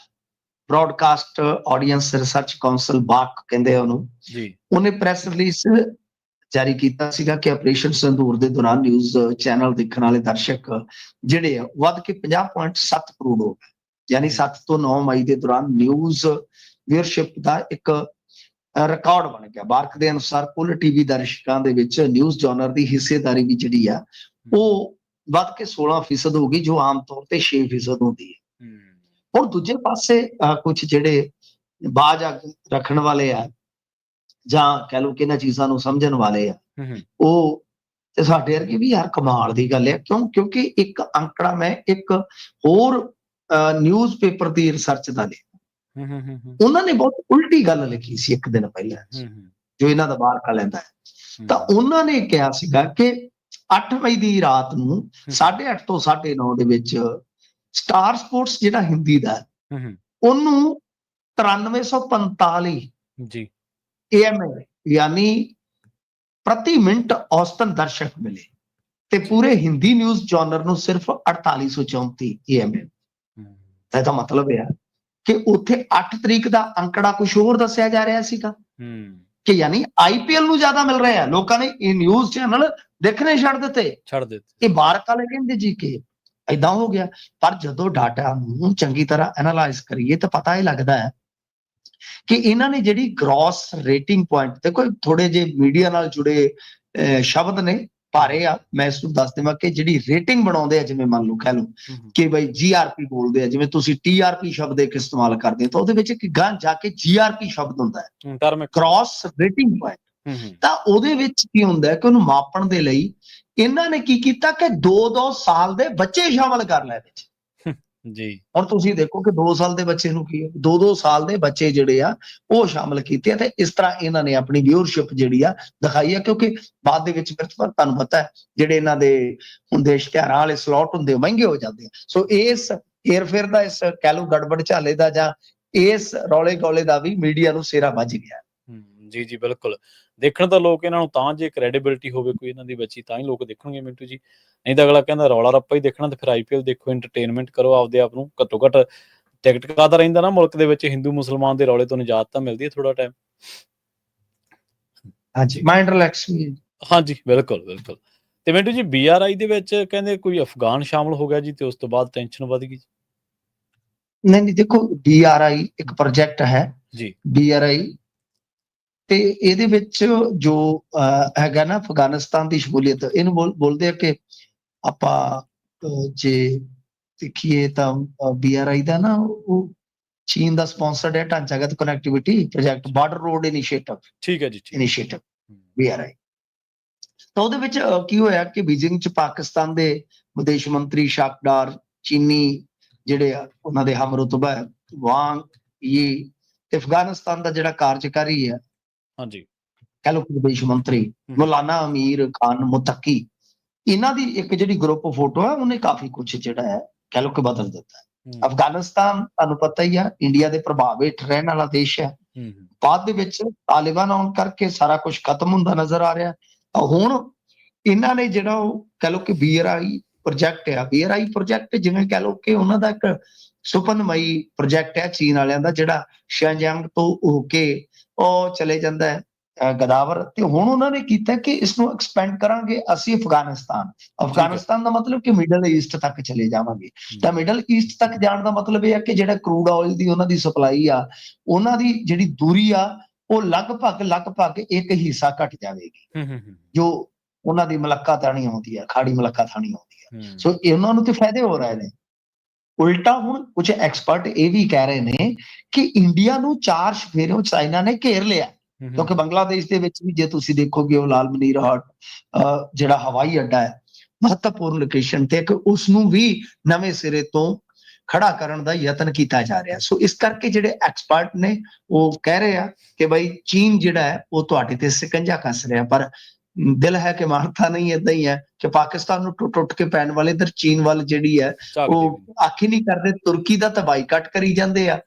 B: ਬ੍ਰੌਡਕਾਸਟ ਆਡੀਅੰਸ ਰਿਸਰਚ ਕਾਉਂਸਲ, ਬਾਕ ਕਹਿੰਦੇ ਆ ਉਹਨੂੰ ਜੀ, ਉਹਨੇ ਪ੍ਰੈਸ ਰਿਲੀਜ਼ ਜਾਰੀ ਕੀਤਾ ਸੀਗਾ ਕਿ ਆਪਰੇਸ਼ਨ ਸਿੰਦੂਰ ਦੇ ਦੌਰਾਨ ਨਿਊਜ਼ ਚੈਨਲ ਦੇਖਣ ਵਾਲੇ ਦਰਸ਼ਕ ਜਿਹੜੇ ਆ ਵੱਧ ਕੇ 50.7 ਕਰੋੜ ਹੋ ਗਏ। ਯਾਨੀ 7 ਤੋਂ 9 ਮਈ ਦੇ ਦੌਰਾਨ ਨਿਊਜ਼ ਵੀਅਰਸ਼ਿਪ ਦਾ ਇੱਕ ਰਿਕਾਰਡ ਬਣ ਗਿਆ। ਬਾਰਕ ਦੇ ਅਨੁਸਾਰ ਕੁੱਲ ਟੀਵੀ ਦਰਸ਼ਕਾਂ ਦੇ ਵਿੱਚ ਨਿਊਜ਼ ਜਨਰ ਦੀ ਹਿੱਸੇਦਾਰੀ ਵੀ ਜਿਹੜੀ ਆ ਉਹ ਵੱਧ ਕੇ 16% ਹੋ ਗਈ, ਜੋ ਆਮ ਤੌਰ ਤੇ 6% ਹੁੰਦੀ ਹੈ। ਹੁਣ ਦੂਜੇ ਪਾਸੇ ਕੁਝ ਜਿਹੜੇ ਬਾਜ ਰੱਖਣ ਵਾਲੇ ਆ ਜਾਂ ਕਹਿ ਲਓ ਕਿ ਇਹਨਾਂ ਚੀਜ਼ਾਂ ਨੂੰ ਸਮਝਣ ਵਾਲੇ ਆ, ਉਹ ਤੇ ਸਾਡੇ ਵਰਗੇ ਵੀ ਯਾਰ ਕਮਾਲ ਦੀ ਗੱਲ ਹੈ। ਕਿਉਂਕਿ ਇੱਕ ਅੰਕੜਾ ਮੈਂ ਇੱਕ ਹੋਰ ਨਿਊਜ਼ ਪੇਪਰ ਦੀ ਰਿਸਰਚ ਦਾ ਲਿਆ, ਉਹਨਾਂ ਨੇ ਬਹੁਤ ਉਲਟੀ ਗੱਲ ਲਿਖੀ ਸੀ ਇੱਕ ਦਿਨ ਪਹਿਲਾਂ, ਜੋ ਇਹਨਾਂ ਦਾ ਬਾਰਕਾ ਲੈਂਦਾ ਹੈ। ਤਾਂ ਉਹਨਾਂ ਨੇ ਕਿਹਾ ਸੀਗਾ ਕਿ 8 ਮਈ ਦੀ ਰਾਤ ਨੂੰ 8:30 ਤੋਂ 9:30 ਦੇ ਵਿੱਚ ਸਟਾਰ ਸਪੋਰਟਸ ਜਿਹੜਾ ਹਿੰਦੀ ਦਾ ਉਹਨੂੰ 9345 ਜੀ AM ਯਾਨੀ ਪ੍ਰਤੀ ਮਿੰਟ ਔਸਤਨ ਦਰਸ਼ਕ ਮਿਲੇ, ਤੇ ਪੂਰੇ ਹਿੰਦੀ ਨਿਊਜ਼ ਜਨਰ ਨੂੰ ਸਿਰਫ 4834 AM। ਇਹਦਾ ਮਤਲਬ ਇਹ ਕਿ ਉੱਥੇ 8 ਤਰੀਕ ਦਾ ਅੰਕੜਾ ਕੁਝ ਹੋਰ ਦੱਸਿਆ ਜਾ ਰਿਹਾ ਸੀਗਾ ਕਿ ਯਾਨੀ IPL ਨੂੰ ਜ਼ਿਆਦਾ ਮਿਲ ਰਿਹਾ। ਲੋਕਾਂ ਨੇ ਇਹ ਨਿਊਜ਼ ਚੈਨਲ ਦੇਖਣੇ ਛੱਡ ਦਿੱਤੇ। ਇਹ ਬਾਰਕ ਵਾਲੇ ਕਹਿੰਦੇ ਜੀ ਕਿ ਏਦਾਂ ਹੋ ਗਿਆ। ਪਰ ਜਦੋਂ ਡਾਟਾ ਨੂੰ ਚੰਗੀ ਤਰ੍ਹਾਂ ਐਨਾਲਾਈਜ਼ ਕਰੀਏ ਤਾਂ ਪਤਾ ਇਹ ਲੱਗਦਾ ਹੈ ਕਿ ਇਹਨਾਂ ਨੇ ਜਿਹੜੀ ਗ੍ਰੋਸ ਰੇਟਿੰਗ ਪੁਆਇੰਟ, ਦੇਖੋ ਥੋੜੇ ਜਿਹੇ ਮੀਡੀਆ ਨਾਲ ਜੁੜੇ ਸ਼ਬਦ ਨੇ ਭਾਰੇ ਆ, ਮੈਂ ਇਸ ਨੂੰ ਦੱਸ ਦੇਵਾਂ ਕਿ ਜਿਹੜੀ ਰੇਟਿੰਗ ਬਣਾਉਂਦੇ ਆ, ਜਿਵੇਂ ਮੰਨ ਲਓ ਕਹਿ ਲਓ ਕਿ ਬਈ GRP ਬੋਲਦੇ ਆ, ਜਿਵੇਂ ਤੁਸੀਂ TRP ਸ਼ਬਦ ਇੱਕ ਇਸਤੇਮਾਲ ਕਰਦੇ ਹੋ ਤਾਂ ਉਹਦੇ ਵਿੱਚ ਇੱਕ ਗਾਂ ਜਾ ਕੇ GRP ਸ਼ਬਦ ਹੁੰਦਾ ਹੈ, ਕ੍ਰਾਸ ਰੇਟਿੰਗ ਪੁਆਇੰਟ। ਤਾਂ ਉਹਦੇ ਵਿੱਚ ਕੀ ਹੁੰਦਾ ਹੈ ਕਿ ਉਹਨੂੰ ਮਾਪਣ ਦੇ ਲਈ ਇਹਨਾਂ ਨੇ ਕੀ ਕੀਤਾ ਕਿ 2-2 ਸਾਲ ਦੇ ਬੱਚੇ ਸ਼ਾਮਲ ਕਰ ਲਏ ਵਿੱਚ ਜੀ। ਹੁਣ ਤੁਸੀਂ ਦੇਖੋ ਕਿ 2 ਸਾਲ ਦੇ ਬੱਚੇ ਨੂੰ ਕੀ ਹੈ, 2-2 ਸਾਲ ਦੇ ਬੱਚੇ ਜਿਹੜੇ ਆ ਉਹ ਸ਼ਾਮਲ ਕੀਤੇ ਆ। ਤੇ ਇਸ ਤਰ੍ਹਾਂ ਇਹਨਾਂ ਨੇ ਆਪਣੀ ਵਿਊਅਰਸ਼ਿਪ ਜਿਹੜੀ ਆ ਦਿਖਾਈ ਆ, ਕਿਉਂਕਿ ਬਾਅਦ ਦੇ ਵਿੱਚ ਫਿਰ ਤੁਹਾਨੂੰ ਪਤਾ ਹੈ ਜਿਹੜੇ ਇਹਨਾਂ ਦੇ ਹੁੰਦੇ ਇਸ਼ਤਿਹਾਰਾਂ ਵਾਲੇ ਸਲੋਟ ਹੁੰਦੇ ਮਹਿੰਗੇ ਹੋ ਜਾਂਦੇ ਆ। ਸੋ ਇਸ ਹੇਰ-ਫੇਰ ਦਾ, ਇਸ ਕਹਿ ਲਓ ਗੜਬੜ ਝਾਲੇ ਦਾ ਜਾਂ ਇਸ ਰੌਲੇ ਗੌਲੇ ਦਾ ਵੀ ਮੀਡੀਆ ਨੂੰ ਸਿਰਾ ਵੱਜ ਗਿਆ।
A: ਜੀ, ਜੀ, ਬਿਲਕੁਲ। ਦੇਖਣ ਤਾਂ ਲੋਕ ਇਹਨਾਂ ਨੂੰ ਤਾਂ ਜੇ ਕ੍ਰੈਡੀਬਿਲਿਟੀ ਹੋਵੇ ਕੋਈ ਇਹਨਾਂ ਦੀ ਬੱਚੀ ਤਾਂ ਹੀ ਲੋਕ ਦੇਖਣਗੇ ਮਿੰਟੂ ਜੀ। ਨਹੀਂ ਤਾਂ ਅਗਲਾ ਕਹਿੰਦਾ ਰੌਲਾ ਰੱਪਾ ਹੀ ਦੇਖਣਾ ਤੇ ਫਿਰ IPL ਦੇਖੋ, ਐਂਟਰਟੇਨਮੈਂਟ ਕਰੋ ਆਪਦੇ ਆਪ ਨੂੰ। ਘੱਟੋ ਘੱਟ ਟਿਕਟ ਕਾਹਦਾ ਰਹਿੰਦਾ ਨਾ ਮੁਲਕ ਦੇ ਵਿੱਚ ਹਿੰਦੂ ਮੁਸਲਮਾਨ ਦੇ ਰੌਲੇ ਤੋਂ ਨਿਜਾਤ ਤਾਂ ਮਿਲਦੀ ਹੈ ਥੋੜਾ ਟਾਈਮ।
B: ਹਾਂਜੀ, ਮਾਈਂਡ ਰਿਲੈਕਸ ਵੀ।
A: ਹਾਂਜੀ, ਬਿਲਕੁਲ, ਬਿਲਕੁਲ। ਤੇ ਮਿੰਟੂ ਜੀ BRI ਦੇ ਵਿੱਚ ਕਹਿੰਦੇ ਕੋਈ ਅਫਗਾਨ ਸ਼ਾਮਲ ਹੋ ਗਿਆ ਜੀ ਤੇ ਉਸ ਤੋਂ ਬਾਅਦ ਟੈਨਸ਼ਨ ਵੱਧ ਗਈ।
B: ਨਹੀਂ ਨਹੀਂ, ਦੇਖੋ BRI ਇੱਕ ਪ੍ਰੋਜੈਕਟ ਹੈ
A: ਜੀ।
B: BRI, ਤੇ ਇਹਦੇ ਵਿੱਚ ਜੋ ਹੈਗਾ ਨਾ ਅਫਗਾਨਿਸਤਾਨ ਦੀ ਸ਼ਮੂਲੀਅਤ, ਇਹਨੂੰ ਬੋਲਦੇ ਆ ਕਿ ਆਪਾਂ ਜੇ ਦੇਖੀਏ ਤਾਂ BRI ਦਾ ਨਾ ਉਹ ਚੀਨ ਦਾ ਸਪਾਂਸਰਡ ਹੈ ਢਾਂਚਾਗਤ connectivity project, border road initiative
A: ਠੀਕ ਹੈ ਜੀ, ਠੀਕ।
B: Initiative BRI। ਤਾਂ ਉਹਦੇ ਵਿੱਚ ਕੀ ਹੋਇਆ ਕਿ ਬੀਜਿੰਗ ਚ ਪਾਕਿਸਤਾਨ ਦੇ ਵਿਦੇਸ਼ ਮੰਤਰੀ ਸ਼ਾਕਡਾਰ, ਚੀਨੀ ਜਿਹੜੇ ਆ ਉਹਨਾਂ ਦੇ ਹਮਰੁਤਬਾ ਵਾਂਗ ਯੀ, ਤੇ ਅਫਗਾਨਿਸਤਾਨ ਦਾ ਜਿਹੜਾ ਕਾਰਜਕਾਰੀ ਹੈ
A: ਹਾਂਜੀ,
B: ਕਹਿ ਲਓ ਵਿਦੇਸ਼ ਮੰਤਰੀ ਮੌਲਾਨਾ ਅਮੀਰ ਖਾਨ ਮੁਤੱਕੀ, ਇਹਨਾਂ ਦੀ ਇੱਕ ਜਿਹੜੀ ਗਰੁੱਪ ਫੋਟੋ ਹੈ ਉਹਨੇ ਕਾਫੀ ਕੁਝ ਜਿਹੜਾ ਹੈ ਕਹਿ ਲਓ ਕਿ ਬਦਲ ਦਿੱਤਾ ਹੈ। ਅਫਗਾਨਿਸਤਾਨ ਤੁਹਾਨੂੰ ਪਤਾ ਹੀ ਆ ਇੰਡੀਆ ਦੇ ਪ੍ਰਭਾਵ ਹੇਠ ਰਹਿਣ ਵਾਲਾ ਦੇਸ਼ ਹੈ। ਬਾਅਦ ਦੇ ਵਿੱਚ ਤਾਲਿਬਾਨ ਆਉਣ ਕਰਕੇ ਸਾਰਾ ਕੁਝ ਖਤਮ ਹੁੰਦਾ ਨਜ਼ਰ ਆ ਰਿਹਾ। ਤਾਂ ਹੁਣ ਇਹਨਾਂ ਨੇ ਜਿਹੜਾ ਉਹ ਕਹਿ ਲਓ ਕਿ BRI ਪ੍ਰੋਜੈਕਟ ਆ, BRI ਪ੍ਰੋਜੈਕਟ ਜਿਵੇਂ ਕਹਿ ਲਓ ਕਿ ਉਹਨਾਂ ਦਾ ਇੱਕ ਸੁਪਨਮਈ ਪ੍ਰੋਜੈਕਟ ਹੈ ਚੀਨ ਵਾਲਿਆਂ ਦਾ, ਜਿਹੜਾ ਸ਼ਿਆਂਜਿਆਂਗ ਤੋਂ ਹੋ ਕੇ ਉਹ ਚਲੇ ਜਾਂਦਾ ਹੈ ਗਦਾਵਰ, ਤੇ ਹੁਣ ਉਹਨਾਂ ਨੇ ਕੀਤਾ ਕਿ ਇਸ ਨੂੰ ਐਕਸਪੈਂਡ ਕਰਾਂਗੇ ਅਸੀਂ ਅਫਗਾਨਿਸਤਾਨ ਦਾ ਮਤਲਬ ਕਿ ਮਿਡਲ ਈਸਟ ਤੱਕ ਚਲੇ ਜਾਵਾਂਗੇ। ਤਾਂ ਮਿਡਲ ਈਸਟ ਤੱਕ ਜਾਣ ਦਾ ਮਤਲਬ ਇਹ ਹੈ ਕਿ ਜਿਹੜਾ ਕਰੂਡ ਆਇਲ ਦੀ ਉਹਨਾਂ ਦੀ ਸਪਲਾਈ ਆ, ਉਹਨਾਂ ਦੀ ਜਿਹੜੀ ਦੂਰੀ ਆ ਉਹ ਲਗਭਗ ਇੱਕ ਹਿੱਸਾ ਘਟ ਜਾਵੇਗੀ ਜੋ ਉਹਨਾਂ ਦੀ ਮਲੱਕਾ ਥਾਣੀ ਆਉਂਦੀ ਹੈ, ਖਾੜੀ ਮਲੱਕਾ ਥਾਣੀ ਆਉਂਦੀ ਹੈ। ਸੋ ਇਹਨਾਂ ਨੂੰ ਤੇ ਫਾਇਦੇ ਹੋ ਰਹੇ ਨੇ। ਉਲਟਾ ਹੁਣ ਕੁਝ ਐਕਸਪਰਟ ਇਹ ਵੀ ਕਹਿ ਰਹੇ ਨੇ ਕਿ ਇੰਡੀਆ ਨੂੰ 4 ਚੁਫੇਰਿਓਂ ਚਾਈਨਾ ਨੇ ਘੇਰ ਲਿਆ, ਕਿਉਂਕਿ ਬੰਗਲਾਦੇਸ਼ ਦੇ ਵਿੱਚ ਵੀ ਜੇ ਤੁਸੀਂ ਦੇਖੋਗੇ ਉਹ ਲਾਲ ਮਨੀਰ ਹਾਟ ਜਿਹੜਾ ਹਵਾਈ ਅੱਡਾ ਹੈ ਮਹੱਤਵਪੂਰਨ ਲੋਕੇਸ਼ਨ ਤੇ, ਕਿ ਉਸ ਨੂੰ ਵੀ ਨਵੇਂ ਸਿਰੇ ਤੋਂ ਖੜਾ ਕਰਨ ਦਾ ਯਤਨ ਕੀਤਾ ਜਾ ਰਿਹਾ। ਸੋ ਇਸ ਕਰਕੇ ਜਿਹੜੇ ਐਕਸਪਰਟ ਨੇ ਉਹ ਕਹਿ ਰਹੇ ਆ ਕਿ ਬਈ ਚੀਨ ਜਿਹੜਾ ਹੈ ਉਹ ਤੁਹਾਡੇ ਤੇ ਸਿਕੰਜਾ ਕੱਸ ਰਿਹਾ, ਪਰ ਦਿਲ ਹੈ ਕਿ ਮਾਨਤਾ ਨਹੀਂ। ਏਦਾਂ ਹੀ ਹੈ ਕਿ ਪਾਕਿਸਤਾਨ ਨੂੰ ਟੁੱਟ ਕੇ ਪੈਣ ਵਾਲੇ ਇਧਰ ਚੀਨ ਵੱਲ ਜਿਹੜੀ ਹੈ ਉਹ ਆਖੀ ਨਹੀਂ ਕਰਦੇ। ਤੁਰਕੀ ਦਾ ਤਾਂ ਬਾਈਕਾਟ ਕਰੀ ਜਾਂਦੇ ਆ,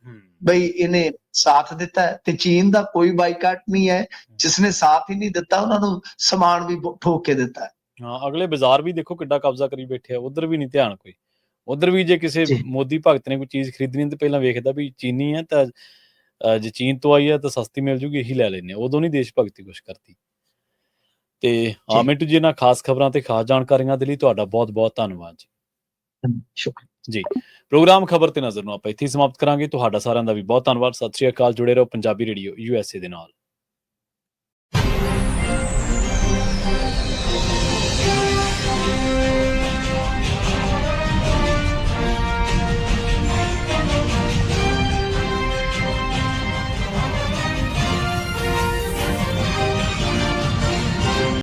B: ਬਈ ਇਹਨੇ ਸਾਥ ਦਿੱਤਾ ਹੈ, ਤੇ ਚੀਨ ਦਾ ਕੋਈ ਬਾਈਕਾਟ ਨਹੀਂ ਹੈ, ਜਿਸਨੇ ਸਾਥ ਹੀ ਨਹੀਂ ਦਿੱਤਾ ਉਹਨਾਂ ਨੂੰ ਸਮਾਨ ਵੀ ਠੋਕ ਕੇ ਦਿੱਤਾ।
A: ਹਾਂ, ਅਗਲੇ ਬਾਜ਼ਾਰ ਵੀ ਦੇਖੋ ਕਿੱਡਾ ਕਬਜ਼ਾ ਕਰੀ ਬੈਠੇ ਆ, ਉਧਰ ਵੀ ਨਹੀਂ ਧਿਆਨ ਕੋਈ। ਉਧਰ ਵੀ ਜੇ ਕਿਸੇ ਮੋਦੀ ਭਗਤ ਨੇ ਕੋਈ ਚੀਜ਼ ਖਰੀਦਣੀ ਤੇ ਪਹਿਲਾਂ ਵੇਖਦਾ ਵੀ ਚੀਨੀ ਹੈ ਤਾਂ ਜੇ ਚੀਨ ਤੋਂ ਆਈ ਹੈ ਤਾਂ ਸਸਤੀ ਮਿਲ ਜੂਗੀ, ਇਹੀ ਲੈ ਲੈਂਦੇ ਆ। ਉਦੋਂ ਨਹੀਂ ਦੇਸ਼ ਭਗਤੀ ਕੁਛ ਕਰਦੀ। ਤੇ ਮਿੰਟੂ ਜੀ ਇਹਨਾਂ ਖਾਸ ਖਬਰਾਂ ਤੇ ਖਾਸ ਜਾਣਕਾਰੀਆਂ ਦੇ ਲਈ ਤੁਹਾਡਾ ਬਹੁਤ ਬਹੁਤ ਧੰਨਵਾਦ ਜੀ।
B: ਸ਼ੁਕਰੀਆ
A: ਜੀ। ਪ੍ਰੋਗਰਾਮ ਖਬਰ ਤੇ ਨਜ਼ਰ ਨੂੰ ਆਪਾਂ ਇੱਥੇ ਹੀ ਸਮਾਪਤ ਕਰਾਂਗੇ। ਤੁਹਾਡਾ ਸਾਰਿਆਂ ਦਾ ਵੀ ਬਹੁਤ ਧੰਨਵਾਦ। ਸਤਿ ਸ਼੍ਰੀ ਅਕਾਲ। ਜੁੜੇ ਰਹੋ ਪੰਜਾਬੀ ਰੇਡੀਓ USA ਦੇ ਨਾਲ।